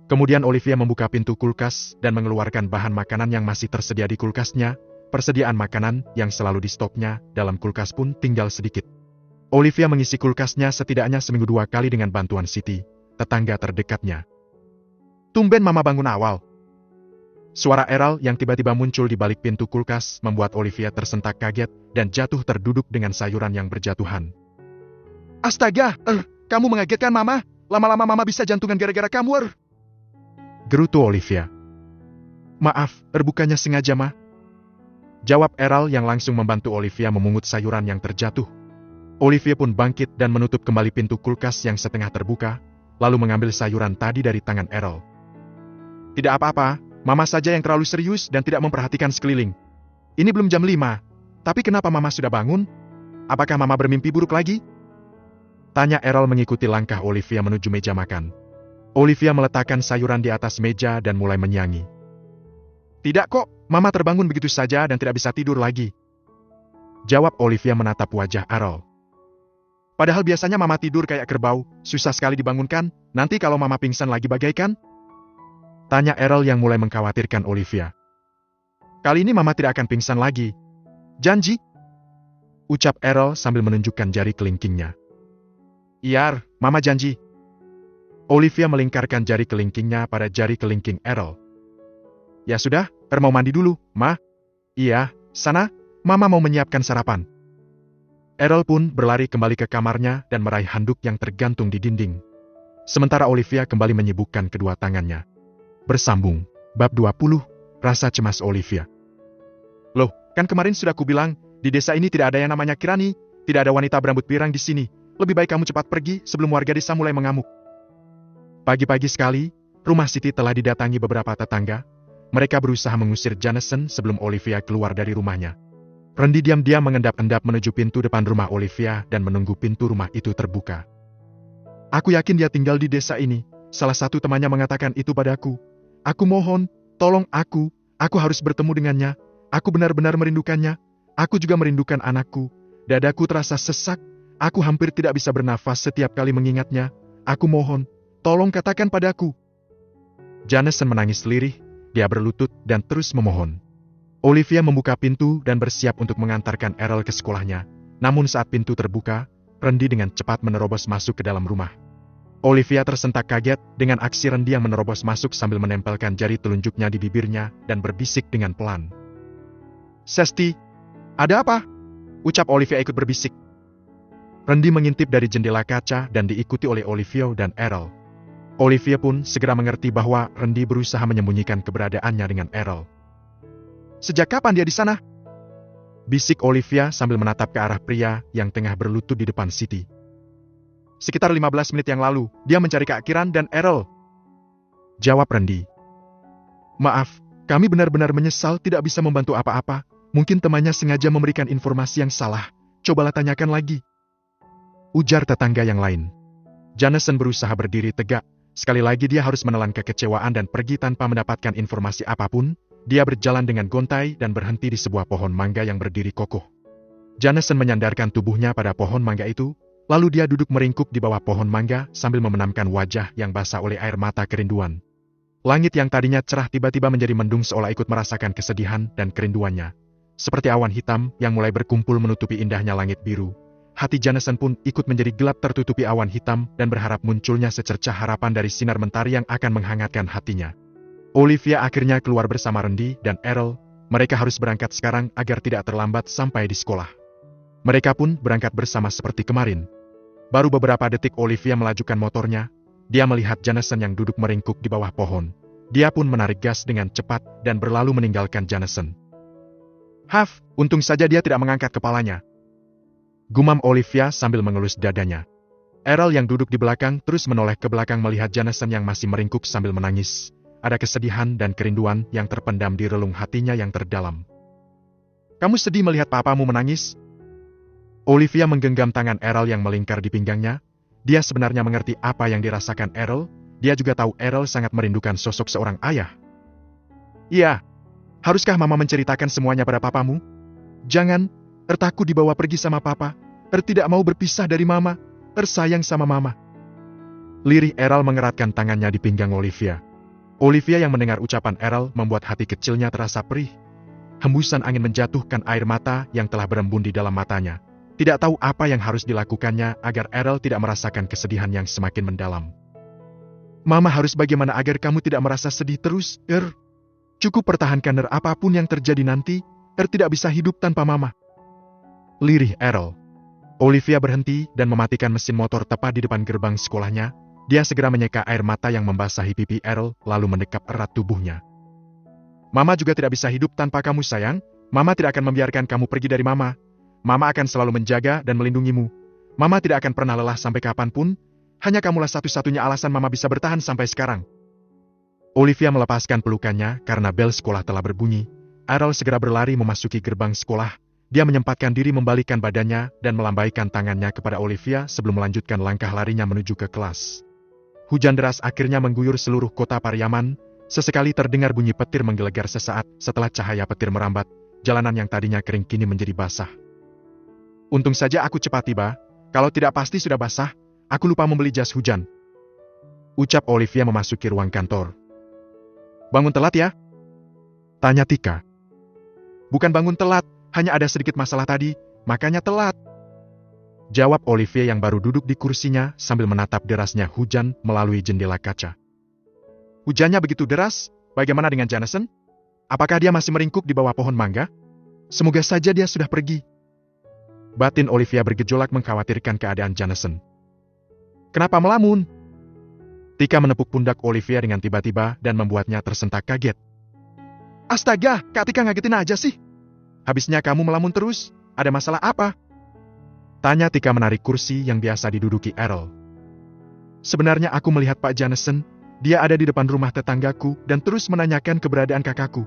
Kemudian Olivia membuka pintu kulkas dan mengeluarkan bahan makanan yang masih tersedia di kulkasnya. Persediaan makanan yang selalu di stoknya dalam kulkas pun tinggal sedikit. Olivia mengisi kulkasnya setidaknya seminggu 2 kali dengan bantuan Siti, tetangga terdekatnya. Tumben Mama bangun awal. Suara Errol yang tiba-tiba muncul di balik pintu kulkas membuat Olivia tersentak kaget dan jatuh terduduk dengan sayuran yang berjatuhan. Astaga, kamu mengagetkan Mama. Lama-lama Mama bisa jantungan gara-gara kamu, gerutu Olivia. Maaf, bukannya sengaja, Ma. Jawab Errol yang langsung membantu Olivia memungut sayuran yang terjatuh. Olivia pun bangkit dan menutup kembali pintu kulkas yang setengah terbuka, lalu mengambil sayuran tadi dari tangan Errol. Tidak apa-apa, Mama saja yang terlalu serius dan tidak memperhatikan sekeliling. Ini belum jam 5, tapi kenapa Mama sudah bangun? Apakah Mama bermimpi buruk lagi? Tanya Errol mengikuti langkah Olivia menuju meja makan. Olivia meletakkan sayuran di atas meja dan mulai menyanyi. Tidak kok, Mama terbangun begitu saja dan tidak bisa tidur lagi. Jawab Olivia menatap wajah Errol. Padahal biasanya Mama tidur kayak kerbau, susah sekali dibangunkan, nanti kalau Mama pingsan lagi bagaikan? Tanya Errol yang mulai mengkhawatirkan Olivia. Kali ini Mama tidak akan pingsan lagi. Janji? Ucap Errol sambil menunjukkan jari kelingkingnya. Iya, Mama janji. Olivia melingkarkan jari kelingkingnya pada jari kelingking Errol. Ya sudah, mau mandi dulu, Ma. Iya, sana, Mama mau menyiapkan sarapan. Errol pun berlari kembali ke kamarnya dan meraih handuk yang tergantung di dinding. Sementara Olivia kembali menyibukkan kedua tangannya. Bersambung, bab 20, rasa cemas Olivia. Loh, kan kemarin sudah kubilang, di desa ini tidak ada yang namanya Kirani, tidak ada wanita berambut pirang di sini. Lebih baik kamu cepat pergi sebelum warga desa mulai mengamuk. Pagi-pagi sekali, rumah Siti telah didatangi beberapa tetangga. Mereka berusaha mengusir Jameson sebelum Olivia keluar dari rumahnya. Randy diam-diam mengendap-endap menuju pintu depan rumah Olivia dan menunggu pintu rumah itu terbuka. Aku yakin dia tinggal di desa ini. Salah satu temannya mengatakan itu padaku. Aku mohon, tolong aku harus bertemu dengannya. Aku benar-benar merindukannya. Aku juga merindukan anakku. Dadaku terasa sesak. Aku hampir tidak bisa bernafas setiap kali mengingatnya. Aku mohon, tolong katakan padaku. Jameson menangis lirih. Dia berlutut dan terus memohon. Olivia membuka pintu dan bersiap untuk mengantarkan Errol ke sekolahnya. Namun saat pintu terbuka, Randy dengan cepat menerobos masuk ke dalam rumah. Olivia tersentak kaget dengan aksi Randy yang menerobos masuk sambil menempelkan jari telunjuknya di bibirnya dan berbisik dengan pelan. "Sesti, ada apa?" ucap Olivia ikut berbisik. Randy mengintip dari jendela kaca dan diikuti oleh Olivia dan Errol. Olivia pun segera mengerti bahwa Randy berusaha menyembunyikan keberadaannya dengan Errol. "Sejak kapan dia di sana?" bisik Olivia sambil menatap ke arah pria yang tengah berlutut di depan Siti. "Sekitar 15 menit yang lalu, dia mencari Kak Kiran dan Errol," jawab Randy. "Maaf, kami benar-benar menyesal tidak bisa membantu apa-apa. Mungkin temannya sengaja memberikan informasi yang salah. Cobalah tanyakan lagi," ujar tetangga yang lain. Jameson berusaha berdiri tegak. Sekali lagi dia harus menelan kekecewaan dan pergi tanpa mendapatkan informasi apapun. Dia berjalan dengan gontai dan berhenti di sebuah pohon mangga yang berdiri kokoh. Jameson menyandarkan tubuhnya pada pohon mangga itu, lalu dia duduk meringkuk di bawah pohon mangga sambil membenamkan wajah yang basah oleh air mata kerinduan. Langit yang tadinya cerah tiba-tiba menjadi mendung seolah ikut merasakan kesedihan dan kerinduannya. Seperti awan hitam yang mulai berkumpul menutupi indahnya langit biru. Hati Jameson pun ikut menjadi gelap tertutupi awan hitam dan berharap munculnya secercah harapan dari sinar mentari yang akan menghangatkan hatinya. Olivia akhirnya keluar bersama Randy dan Errol. Mereka harus berangkat sekarang agar tidak terlambat sampai di sekolah. Mereka pun berangkat bersama seperti kemarin. Baru beberapa detik Olivia melajukan motornya. Dia melihat Jameson yang duduk meringkuk di bawah pohon. Dia pun menarik gas dengan cepat dan berlalu meninggalkan Jameson. "Haf, untung saja dia tidak mengangkat kepalanya," gumam Olivia sambil mengelus dadanya. Errol yang duduk di belakang terus menoleh ke belakang melihat Jameson yang masih meringkuk sambil menangis. Ada kesedihan dan kerinduan yang terpendam di relung hatinya yang terdalam. "Kamu sedih melihat papamu menangis?" Olivia menggenggam tangan Errol yang melingkar di pinggangnya. Dia sebenarnya mengerti apa yang dirasakan Errol. Dia juga tahu Errol sangat merindukan sosok seorang ayah. "Iya. Haruskah Mama menceritakan semuanya pada papamu?" "Jangan. Takut dibawa pergi sama papa. Tidak mau berpisah dari Mama. Sayang sama Mama." Lirih Errol mengeratkan tangannya di pinggang Olivia. Olivia yang mendengar ucapan Errol membuat hati kecilnya terasa perih. Hembusan angin menjatuhkan air mata yang telah berembun di dalam matanya. Tidak tahu apa yang harus dilakukannya agar Errol tidak merasakan kesedihan yang semakin mendalam. "Mama harus bagaimana agar kamu tidak merasa sedih terus, Cukup pertahankan apapun yang terjadi nanti. Tidak bisa hidup tanpa Mama," lirih Errol. Olivia berhenti dan mematikan mesin motor tepat di depan gerbang sekolahnya. Dia segera menyeka air mata yang membasahi pipi Errol, lalu mendekap erat tubuhnya. "Mama juga tidak bisa hidup tanpa kamu, sayang. Mama tidak akan membiarkan kamu pergi dari Mama. Mama akan selalu menjaga dan melindungimu. Mama tidak akan pernah lelah sampai kapanpun. Hanya kamulah satu-satunya alasan Mama bisa bertahan sampai sekarang." Olivia melepaskan pelukannya karena bel sekolah telah berbunyi. Errol segera berlari memasuki gerbang sekolah. Dia menyempatkan diri membalikkan badannya dan melambaikan tangannya kepada Olivia sebelum melanjutkan langkah larinya menuju ke kelas. Hujan deras akhirnya mengguyur seluruh kota Pariaman. Sesekali terdengar bunyi petir menggelegar sesaat setelah cahaya petir merambat. Jalanan yang tadinya kering kini menjadi basah. "Untung saja aku cepat tiba. Kalau tidak pasti sudah basah. Aku lupa membeli jas hujan," ucap Olivia memasuki ruang kantor. "Bangun telat ya?" tanya Tika. "Bukan bangun telat, hanya ada sedikit masalah tadi, makanya telat," jawab Olivia yang baru duduk di kursinya sambil menatap derasnya hujan melalui jendela kaca. "Hujannya begitu deras, bagaimana dengan Jameson? Apakah dia masih meringkuk di bawah pohon mangga? Semoga saja dia sudah pergi." Batin Olivia bergejolak mengkhawatirkan keadaan Jameson. "Kenapa melamun?" Tika menepuk pundak Olivia dengan tiba-tiba dan membuatnya tersentak kaget. "Astaga, Kak Tika ngagetin aja sih. Habisnya kamu melamun terus, ada masalah apa?" tanya Tika menarik kursi yang biasa diduduki Errol. Sebenarnya aku melihat Pak Jameson, dia ada di depan rumah tetanggaku dan terus menanyakan keberadaan kakakku.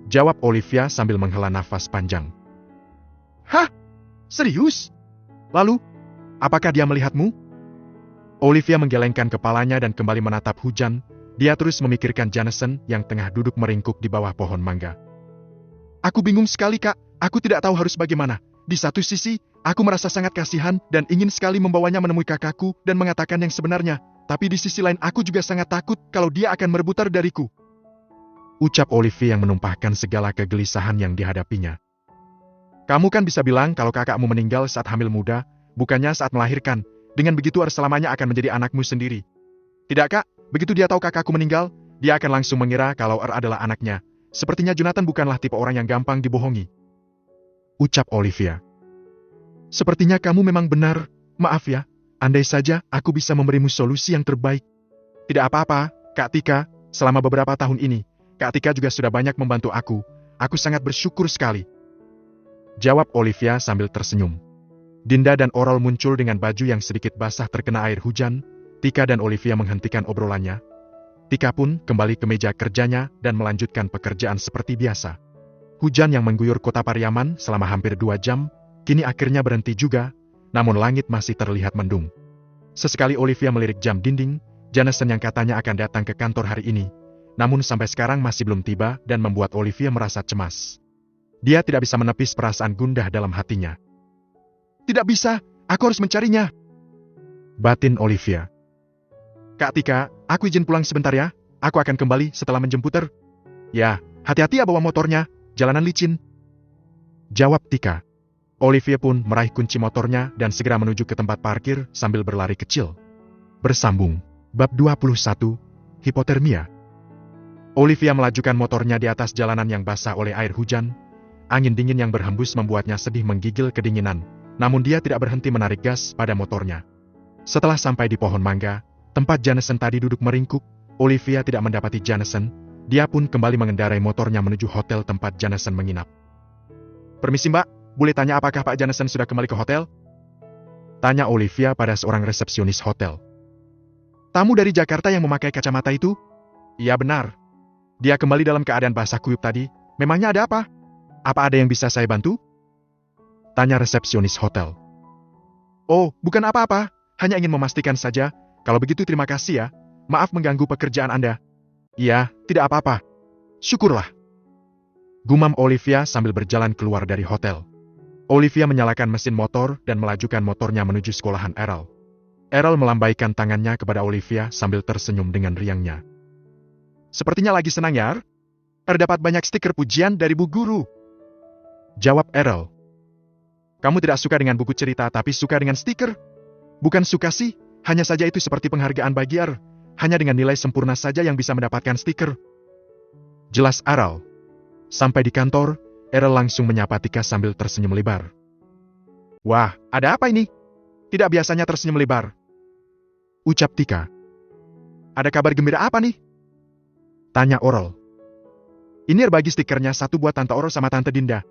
Jawab Olivia sambil menghela nafas panjang. Hah? Serius? Lalu, apakah dia melihatmu? Olivia menggelengkan kepalanya dan kembali menatap hujan. Dia terus memikirkan Jameson yang tengah duduk meringkuk di bawah pohon mangga. Aku bingung sekali, Kak. Aku tidak tahu harus bagaimana. Di satu sisi, aku merasa sangat kasihan dan ingin sekali membawanya menemui kakakku dan mengatakan yang sebenarnya. Tapi di sisi lain aku juga sangat takut kalau dia akan merebut dariku. Ucap Olivia yang menumpahkan segala kegelisahan yang dihadapinya. Kamu kan bisa bilang kalau kakakmu meninggal saat hamil muda, bukannya saat melahirkan. Dengan begitu selamanya akan menjadi anakmu sendiri. Tidak, Kak? Begitu dia tahu kakakku meninggal, dia akan langsung mengira kalau adalah anaknya. Sepertinya Jonathan bukanlah tipe orang yang gampang dibohongi. Ucap Olivia. Sepertinya kamu memang benar. Maaf ya, andai saja aku bisa memberimu solusi yang terbaik. Tidak apa-apa, Kak Tika. Selama beberapa tahun ini, Kak Tika juga sudah banyak membantu aku. Aku sangat bersyukur sekali. Jawab Olivia sambil tersenyum. Dinda dan Oral muncul dengan baju yang sedikit basah terkena air hujan. Tika dan Olivia menghentikan obrolannya. Tika pun kembali ke meja kerjanya dan melanjutkan pekerjaan seperti biasa. Hujan yang mengguyur kota Pariaman selama hampir 2 jam, kini akhirnya berhenti juga, namun langit masih terlihat mendung. Sesekali Olivia melirik jam dinding, Jameson yang katanya akan datang ke kantor hari ini, namun sampai sekarang masih belum tiba dan membuat Olivia merasa cemas. Dia tidak bisa menepis perasaan gundah dalam hatinya. Tidak bisa, aku harus mencarinya. Batin Olivia. Kak Tika, aku izin pulang sebentar ya. Aku akan kembali setelah menjemput. Ya, hati-hati ya bawa motornya, jalanan licin. Jawab Tika. Olivia pun meraih kunci motornya dan segera menuju ke tempat parkir sambil berlari kecil. Bersambung. Bab 21, Hipotermia. Olivia melajukan motornya di atas jalanan yang basah oleh air hujan. Angin dingin yang berhembus membuatnya sedih menggigil kedinginan, namun dia tidak berhenti menarik gas pada motornya. Setelah sampai di pohon mangga, tempat Jameson tadi duduk meringkuk, Olivia tidak mendapati Jameson. Dia pun kembali mengendarai motornya menuju hotel tempat Jameson menginap. Permisi Mbak, boleh tanya apakah Pak Jameson sudah kembali ke hotel? Tanya Olivia pada seorang resepsionis hotel. Tamu dari Jakarta yang memakai kacamata itu? Iya benar. Dia kembali dalam keadaan basah kuyup tadi. Memangnya ada apa? Apa ada yang bisa saya bantu? Tanya resepsionis hotel. Oh, bukan apa-apa. Hanya ingin memastikan saja. Kalau begitu terima kasih ya. Maaf mengganggu pekerjaan Anda. Iya, tidak apa-apa. Syukurlah. Gumam Olivia sambil berjalan keluar dari hotel. Olivia menyalakan mesin motor dan melajukan motornya menuju sekolahan Errol. Errol melambaikan tangannya kepada Olivia sambil tersenyum dengan riangnya. Sepertinya lagi senang ya? Terdapat banyak stiker pujian dari Bu Guru. Jawab Errol. Kamu tidak suka dengan buku cerita tapi suka dengan stiker? Bukan suka sih, hanya saja itu seperti penghargaan bagi Er. Hanya dengan nilai sempurna saja yang bisa mendapatkan stiker. Jelas Errol. Sampai di kantor, Errol langsung menyapa Tika sambil tersenyum lebar. Wah, ada apa ini? Tidak biasanya tersenyum lebar. Ucap Tika. Ada kabar gembira apa nih? Tanya Oral. Ini berbagi stikernya satu buat Tante Oral sama Tante Dinda.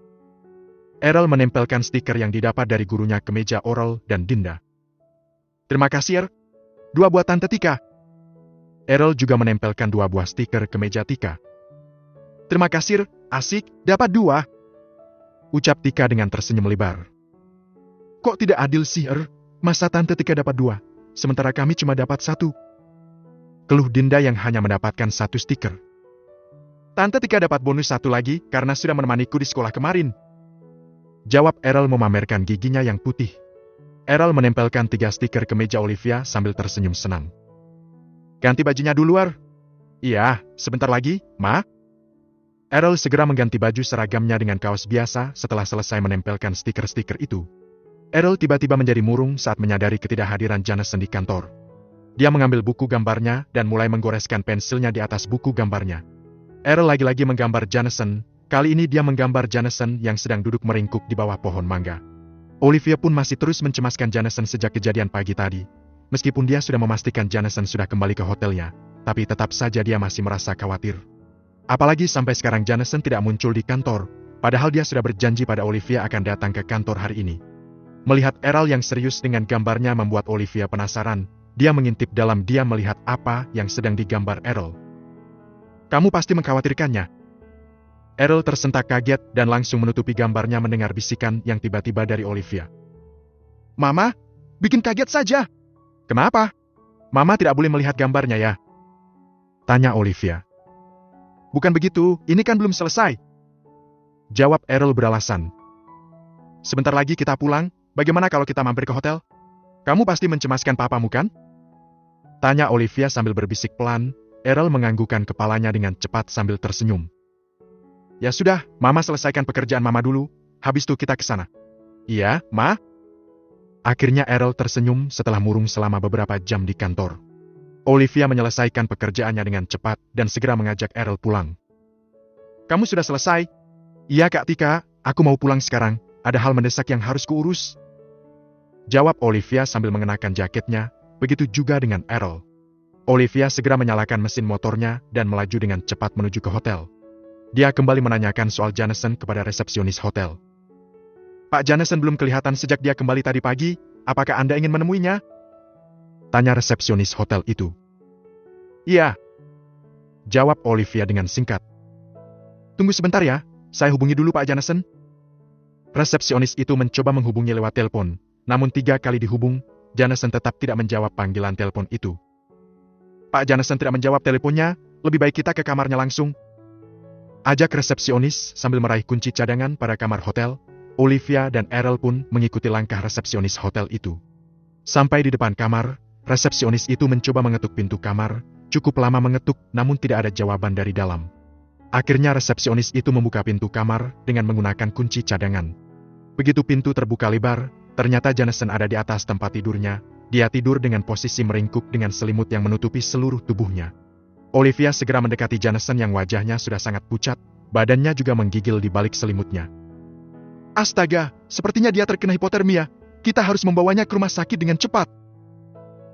Errol menempelkan stiker yang didapat dari gurunya ke meja Oral dan Dinda. Terima kasih, Er. 2 buat Tante Tika. Errol juga menempelkan 2 buah stiker ke meja Tika. Terima kasih, asik, dapat 2. Ucap Tika dengan tersenyum lebar. Kok tidak adil sih, Er? Masa Tante Tika dapat 2, sementara kami cuma dapat 1? Keluh Dinda yang hanya mendapatkan 1 stiker. Tante Tika dapat bonus 1 lagi karena sudah menemaniku di sekolah kemarin. Jawab Errol memamerkan giginya yang putih. Errol menempelkan 3 stiker ke meja Olivia sambil tersenyum senang. Ganti bajunya dulu, Er. Iya, sebentar lagi, Ma. Errol segera mengganti baju seragamnya dengan kaos biasa setelah selesai menempelkan stiker-stiker itu. Errol tiba-tiba menjadi murung saat menyadari ketidakhadiran Jameson di kantor. Dia mengambil buku gambarnya dan mulai menggoreskan pensilnya di atas buku gambarnya. Errol lagi-lagi menggambar Jameson. Kali ini dia menggambar Jameson yang sedang duduk meringkuk di bawah pohon mangga. Olivia pun masih terus mencemaskan Jameson sejak kejadian pagi tadi. Meskipun dia sudah memastikan Jameson sudah kembali ke hotelnya, tapi tetap saja dia masih merasa khawatir. Apalagi sampai sekarang Jameson tidak muncul di kantor, padahal dia sudah berjanji pada Olivia akan datang ke kantor hari ini. Melihat Errol yang serius dengan gambarnya membuat Olivia penasaran, dia mengintip dalam diam melihat apa yang sedang digambar Errol. Kamu pasti mengkhawatirkannya. Errol tersentak kaget dan langsung menutupi gambarnya mendengar bisikan yang tiba-tiba dari Olivia. Mama, bikin kaget saja. Kenapa? Mama tidak boleh melihat gambarnya ya? Tanya Olivia. Bukan begitu, ini kan belum selesai. Jawab Errol beralasan. Sebentar lagi kita pulang, bagaimana kalau kita mampir ke hotel? Kamu pasti mencemaskan papamu kan? Tanya Olivia sambil berbisik pelan. Errol menganggukkan kepalanya dengan cepat sambil tersenyum. Ya sudah, Mama selesaikan pekerjaan Mama dulu, habis itu kita ke sana. Iya, Ma? Akhirnya Errol tersenyum setelah murung selama beberapa jam di kantor. Olivia menyelesaikan pekerjaannya dengan cepat dan segera mengajak Errol pulang. Kamu sudah selesai? Iya Kak Tika, aku mau pulang sekarang, ada hal mendesak yang harus kuurus. Jawab Olivia sambil mengenakan jaketnya, begitu juga dengan Errol. Olivia segera menyalakan mesin motornya dan melaju dengan cepat menuju ke hotel. Dia kembali menanyakan soal Jameson kepada resepsionis hotel. Pak Jameson belum kelihatan sejak dia kembali tadi pagi, apakah Anda ingin menemuinya? Tanya resepsionis hotel itu. Iya. Jawab Olivia dengan singkat. Tunggu sebentar ya, saya hubungi dulu Pak Jameson. Resepsionis itu mencoba menghubungi lewat telepon, namun 3 kali dihubung, Jameson tetap tidak menjawab panggilan telepon itu. Pak Jameson tidak menjawab teleponnya, lebih baik kita ke kamarnya langsung. Ajak resepsionis sambil meraih kunci cadangan pada kamar hotel, Olivia dan Errol pun mengikuti langkah resepsionis hotel itu. Sampai di depan kamar, resepsionis itu mencoba mengetuk pintu kamar, cukup lama mengetuk namun tidak ada jawaban dari dalam. Akhirnya resepsionis itu membuka pintu kamar dengan menggunakan kunci cadangan. Begitu pintu terbuka lebar, ternyata Jameson ada di atas tempat tidurnya. Dia tidur dengan posisi meringkuk dengan selimut yang menutupi seluruh tubuhnya. Olivia segera mendekati Jameson yang wajahnya sudah sangat pucat, badannya juga menggigil di balik selimutnya. Astaga, sepertinya dia terkena hipotermia. Kita harus membawanya ke rumah sakit dengan cepat.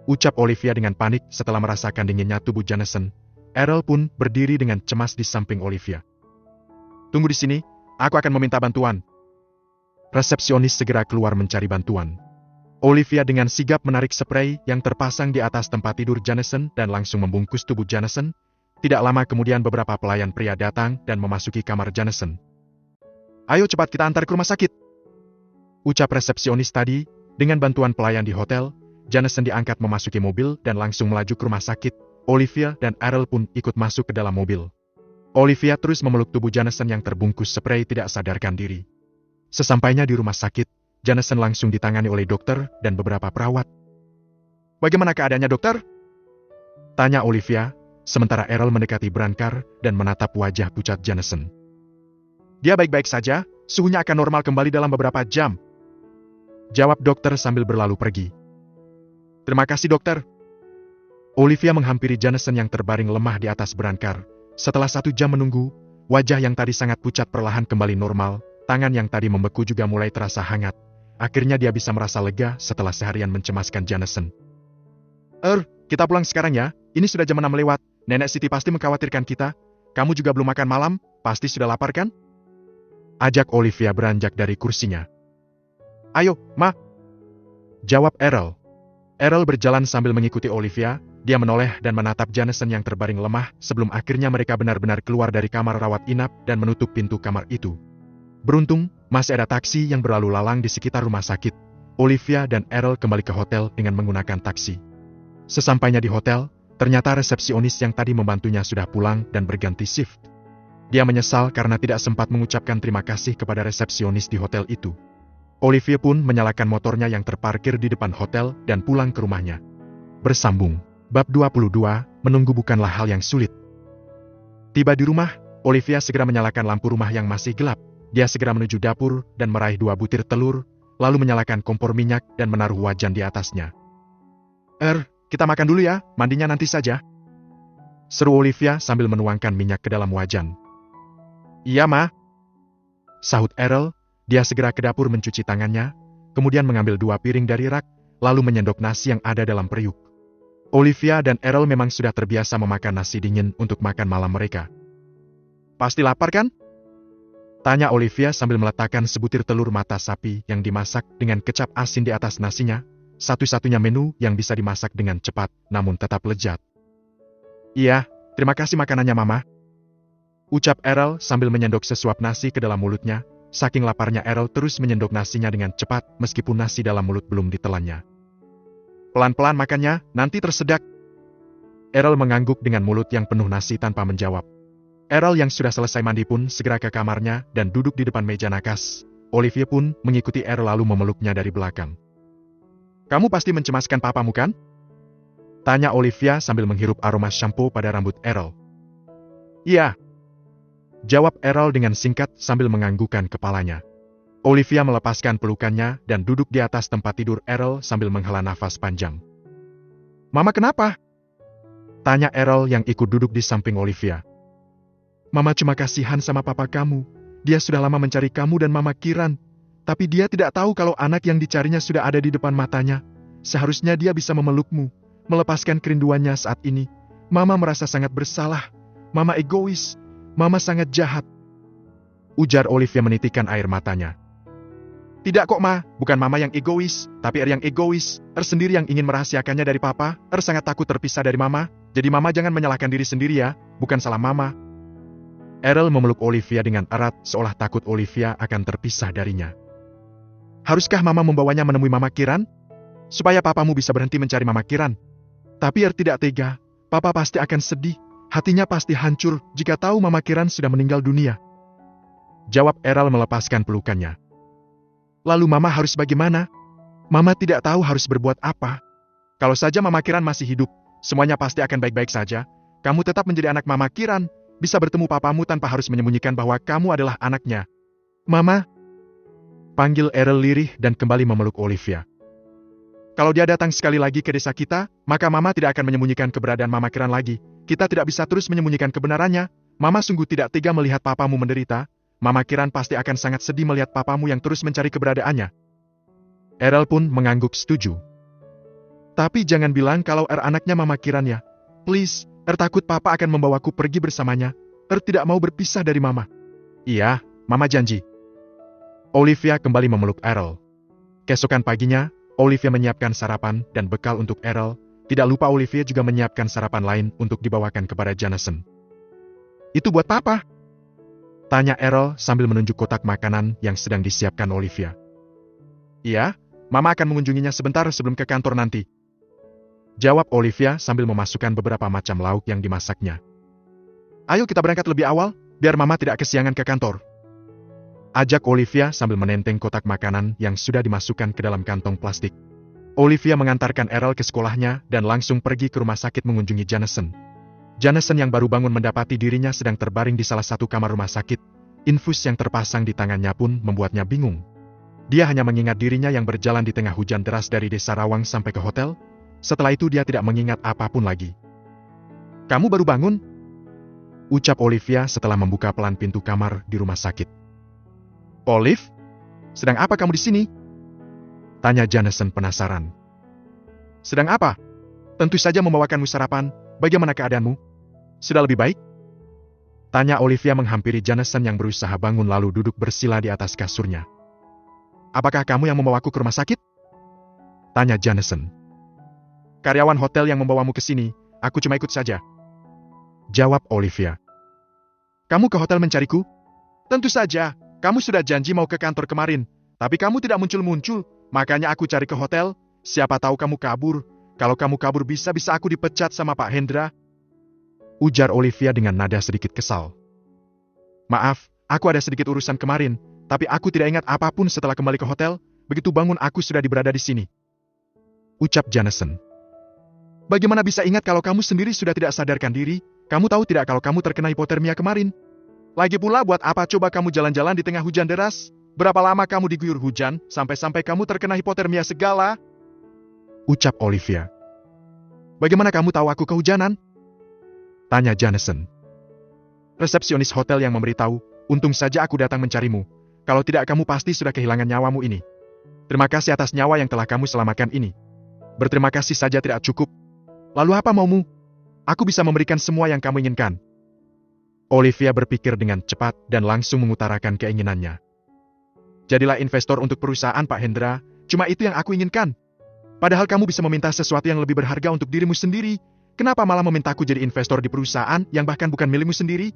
Ucap Olivia dengan panik setelah merasakan dinginnya tubuh Jameson. Errol pun berdiri dengan cemas di samping Olivia. Tunggu di sini, aku akan meminta bantuan. Resepsionis segera keluar mencari bantuan. Olivia dengan sigap menarik spray yang terpasang di atas tempat tidur Jameson dan langsung membungkus tubuh Jameson. Tidak lama kemudian beberapa pelayan pria datang dan memasuki kamar Jameson. Ayo cepat kita antar ke rumah sakit. Ucap resepsionis tadi, dengan bantuan pelayan di hotel, Jameson diangkat memasuki mobil dan langsung melaju ke rumah sakit. Olivia dan Errol pun ikut masuk ke dalam mobil. Olivia terus memeluk tubuh Jameson yang terbungkus spray tidak sadarkan diri. Sesampainya di rumah sakit, Jameson langsung ditangani oleh dokter dan beberapa perawat. Bagaimana keadaannya dokter? Tanya Olivia, sementara Errol mendekati brankar dan menatap wajah pucat Jameson. Dia baik-baik saja, suhunya akan normal kembali dalam beberapa jam. Jawab dokter sambil berlalu pergi. Terima kasih dokter. Olivia menghampiri Jameson yang terbaring lemah di atas brankar. Setelah 1 jam menunggu, wajah yang tadi sangat pucat perlahan kembali normal, tangan yang tadi membeku juga mulai terasa hangat. Akhirnya dia bisa merasa lega setelah seharian mencemaskan Jameson. Kita pulang sekarang ya, ini sudah jam 6 lewat, Nenek Siti pasti mengkhawatirkan kita. Kamu juga belum makan malam, pasti sudah lapar kan? Ajak Olivia beranjak dari kursinya. Ayo, Ma. Jawab Errol. Errol berjalan sambil mengikuti Olivia, dia menoleh dan menatap Jameson yang terbaring lemah sebelum akhirnya mereka benar-benar keluar dari kamar rawat inap dan menutup pintu kamar itu. Beruntung, masih ada taksi yang berlalu lalang di sekitar rumah sakit. Olivia dan Errol kembali ke hotel dengan menggunakan taksi. Sesampainya di hotel, ternyata resepsionis yang tadi membantunya sudah pulang dan berganti shift. Dia menyesal karena tidak sempat mengucapkan terima kasih kepada resepsionis di hotel itu. Olivia pun menyalakan motornya yang terparkir di depan hotel dan pulang ke rumahnya. Bersambung. Bab 22, menunggu bukanlah hal yang sulit. Tiba di rumah, Olivia segera menyalakan lampu rumah yang masih gelap. Dia segera menuju dapur dan meraih 2 butir telur, lalu menyalakan kompor minyak dan menaruh wajan di atasnya. Kita makan dulu ya, mandinya nanti saja. Seru Olivia sambil menuangkan minyak ke dalam wajan. Iya, Ma. Sahut Errol. Dia segera ke dapur mencuci tangannya, kemudian mengambil 2 piring dari rak, lalu menyendok nasi yang ada dalam periuk. Olivia dan Errol memang sudah terbiasa memakan nasi dingin untuk makan malam mereka. Pasti lapar kan? Tanya Olivia sambil meletakkan sebutir telur mata sapi yang dimasak dengan kecap asin di atas nasinya. satu-satunya menu yang bisa dimasak dengan cepat namun tetap lezat. Iya, terima kasih makanannya Mama. Ucap Errol sambil menyendok sesuap nasi ke dalam mulutnya. Saking laparnya Errol terus menyendok nasinya dengan cepat meskipun nasi dalam mulut belum ditelannya. Pelan-pelan makannya, nanti tersedak. Errol mengangguk dengan mulut yang penuh nasi tanpa menjawab. Errol yang sudah selesai mandi pun segera ke kamarnya dan duduk di depan meja nakas. Olivia pun mengikuti Errol lalu memeluknya dari belakang. Kamu pasti mencemaskan papamu kan? Tanya Olivia sambil menghirup aroma shampoo pada rambut Errol. Iya. Jawab Errol dengan singkat sambil menganggukkan kepalanya. Olivia melepaskan pelukannya dan duduk di atas tempat tidur Errol sambil menghela nafas panjang. Mama kenapa? Tanya Errol yang ikut duduk di samping Olivia. Mama cuma kasihan sama papa kamu. Dia sudah lama mencari kamu dan Mama Kiran. Tapi dia tidak tahu kalau anak yang dicarinya sudah ada di depan matanya. Seharusnya dia bisa memelukmu, melepaskan kerinduannya saat ini. Mama merasa sangat bersalah. Mama egois. Mama sangat jahat. Ujar Olivia menitikkan air matanya. Tidak kok Ma, bukan Mama yang egois, tapi yang egois. Sendiri yang ingin merahasiakannya dari Papa. Sangat takut terpisah dari Mama. Jadi Mama jangan menyalahkan diri sendiri ya, bukan salah Mama. Errol memeluk Olivia dengan erat seolah takut Olivia akan terpisah darinya. Haruskah Mama membawanya menemui Mama Kiran? Supaya papamu bisa berhenti mencari Mama Kiran. Tapi tidak tega, Papa pasti akan sedih. Hatinya pasti hancur jika tahu Mama Kiran sudah meninggal dunia. Jawab Errol melepaskan pelukannya. Lalu Mama harus bagaimana? Mama tidak tahu harus berbuat apa. Kalau saja Mama Kiran masih hidup, semuanya pasti akan baik-baik saja. Kamu tetap menjadi anak Mama Kiran, bisa bertemu papamu tanpa harus menyembunyikan bahwa kamu adalah anaknya. Mama, panggil Errol lirih dan kembali memeluk Olivia. Kalau dia datang sekali lagi ke desa kita, maka Mama tidak akan menyembunyikan keberadaan Mama Kiran lagi. Kita tidak bisa terus menyembunyikan kebenarannya. Mama sungguh tidak tega melihat papamu menderita. Mama Kiran pasti akan sangat sedih melihat papamu yang terus mencari keberadaannya. Errol pun mengangguk setuju. Tapi jangan bilang kalau anaknya Mama Kiran ya. Please, takut papa akan membawaku pergi bersamanya. Tidak mau berpisah dari Mama. Iya, Mama janji. Olivia kembali memeluk Errol. Keesokan paginya, Olivia menyiapkan sarapan dan bekal untuk Errol. Tidak lupa Olivia juga menyiapkan sarapan lain untuk dibawakan kepada Jonathan. Itu buat papa? Tanya Errol sambil menunjuk kotak makanan yang sedang disiapkan Olivia. Iya, Mama akan mengunjunginya sebentar sebelum ke kantor nanti. Jawab Olivia sambil memasukkan beberapa macam lauk yang dimasaknya. Ayo kita berangkat lebih awal, biar Mama tidak kesiangan ke kantor. Ajak Olivia sambil menenteng kotak makanan yang sudah dimasukkan ke dalam kantong plastik. Olivia mengantarkan Errol ke sekolahnya dan langsung pergi ke rumah sakit mengunjungi Jonathan. Jonathan yang baru bangun mendapati dirinya sedang terbaring di salah satu kamar rumah sakit. Infus yang terpasang di tangannya pun membuatnya bingung. Dia hanya mengingat dirinya yang berjalan di tengah hujan deras dari desa Rawang sampai ke hotel. Setelah itu dia tidak mengingat apapun lagi. Kamu baru bangun? Ucap Olivia setelah membuka pelan pintu kamar di rumah sakit. Olive? Sedang apa kamu di sini? Tanya Jonathan penasaran. Sedang apa? Tentu saja membawakanmu sarapan. Bagaimana keadaanmu? Sudah lebih baik? Tanya Olivia menghampiri Jonathan yang berusaha bangun lalu duduk bersila di atas kasurnya. Apakah kamu yang membawaku ke rumah sakit? Tanya Jonathan. Karyawan hotel yang membawamu ke sini, aku cuma ikut saja. Jawab Olivia. Kamu ke hotel mencariku? Tentu saja, kamu sudah janji mau ke kantor kemarin, tapi kamu tidak muncul-muncul, makanya aku cari ke hotel, siapa tahu kamu kabur. Kalau kamu kabur bisa-bisa aku dipecat sama Pak Hendra. Ujar Olivia dengan nada sedikit kesal. Maaf, aku ada sedikit urusan kemarin, tapi aku tidak ingat apapun setelah kembali ke hotel, begitu bangun aku sudah berada di sini. Ucap Jonathan. Bagaimana bisa ingat kalau kamu sendiri sudah tidak sadarkan diri? Kamu tahu tidak kalau kamu terkena hipotermia kemarin? Lagi pula buat apa coba kamu jalan-jalan di tengah hujan deras? Berapa lama kamu diguyur hujan, sampai-sampai kamu terkena hipotermia segala? Ucap Olivia. Bagaimana kamu tahu aku kehujanan? Tanya Jonathan. Resepsionis hotel yang memberitahu, untung saja aku datang mencarimu. Kalau tidak kamu pasti sudah kehilangan nyawamu ini. Terima kasih atas nyawa yang telah kamu selamatkan ini. Berterima kasih saja tidak cukup. Lalu apa maumu? Aku bisa memberikan semua yang kamu inginkan. Olivia berpikir dengan cepat dan langsung mengutarakan keinginannya. Jadilah investor untuk perusahaan Pak Hendra, cuma itu yang aku inginkan. Padahal kamu bisa meminta sesuatu yang lebih berharga untuk dirimu sendiri. Kenapa malah memintaku jadi investor di perusahaan yang bahkan bukan milikmu sendiri?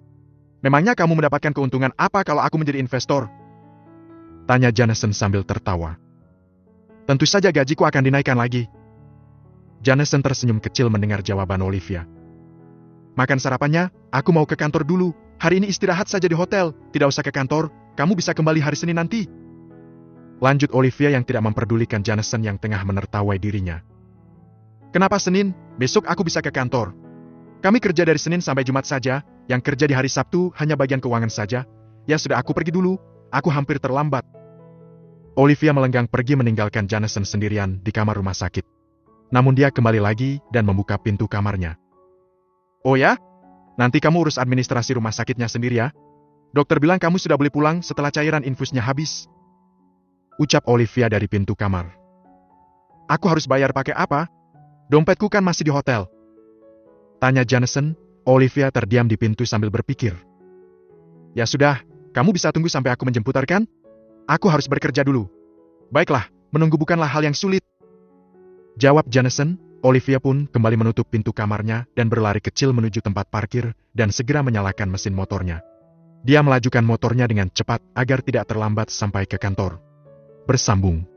Memangnya kamu mendapatkan keuntungan apa kalau aku menjadi investor? Tanya Jameson sambil tertawa. Tentu saja gajiku akan dinaikkan lagi. Jameson tersenyum kecil mendengar jawaban Olivia. Makan sarapannya, aku mau ke kantor dulu. Hari ini istirahat saja di hotel, tidak usah ke kantor, kamu bisa kembali hari Senin nanti. Lanjut Olivia yang tidak memperdulikan Jameson yang tengah menertawai dirinya. Kenapa Senin? Besok aku bisa ke kantor. Kami kerja dari Senin sampai Jumat saja, yang kerja di hari Sabtu hanya bagian keuangan saja. Ya sudah aku pergi dulu, aku hampir terlambat. Olivia melenggang pergi meninggalkan Jameson sendirian di kamar rumah sakit. Namun dia kembali lagi dan membuka pintu kamarnya. Oh ya? Nanti kamu urus administrasi rumah sakitnya sendiri ya. Dokter bilang kamu sudah boleh pulang setelah cairan infusnya habis. Ucap Olivia dari pintu kamar. Aku harus bayar pakai apa? Dompetku kan masih di hotel. Tanya Jameson. Olivia terdiam di pintu sambil berpikir. Ya sudah, kamu bisa tunggu sampai aku menjemput kan? Aku harus bekerja dulu. Baiklah, menunggu bukanlah hal yang sulit. Jawab Jameson. Olivia pun kembali menutup pintu kamarnya dan berlari kecil menuju tempat parkir dan segera menyalakan mesin motornya. Dia melajukan motornya dengan cepat agar tidak terlambat sampai ke kantor. Bersambung.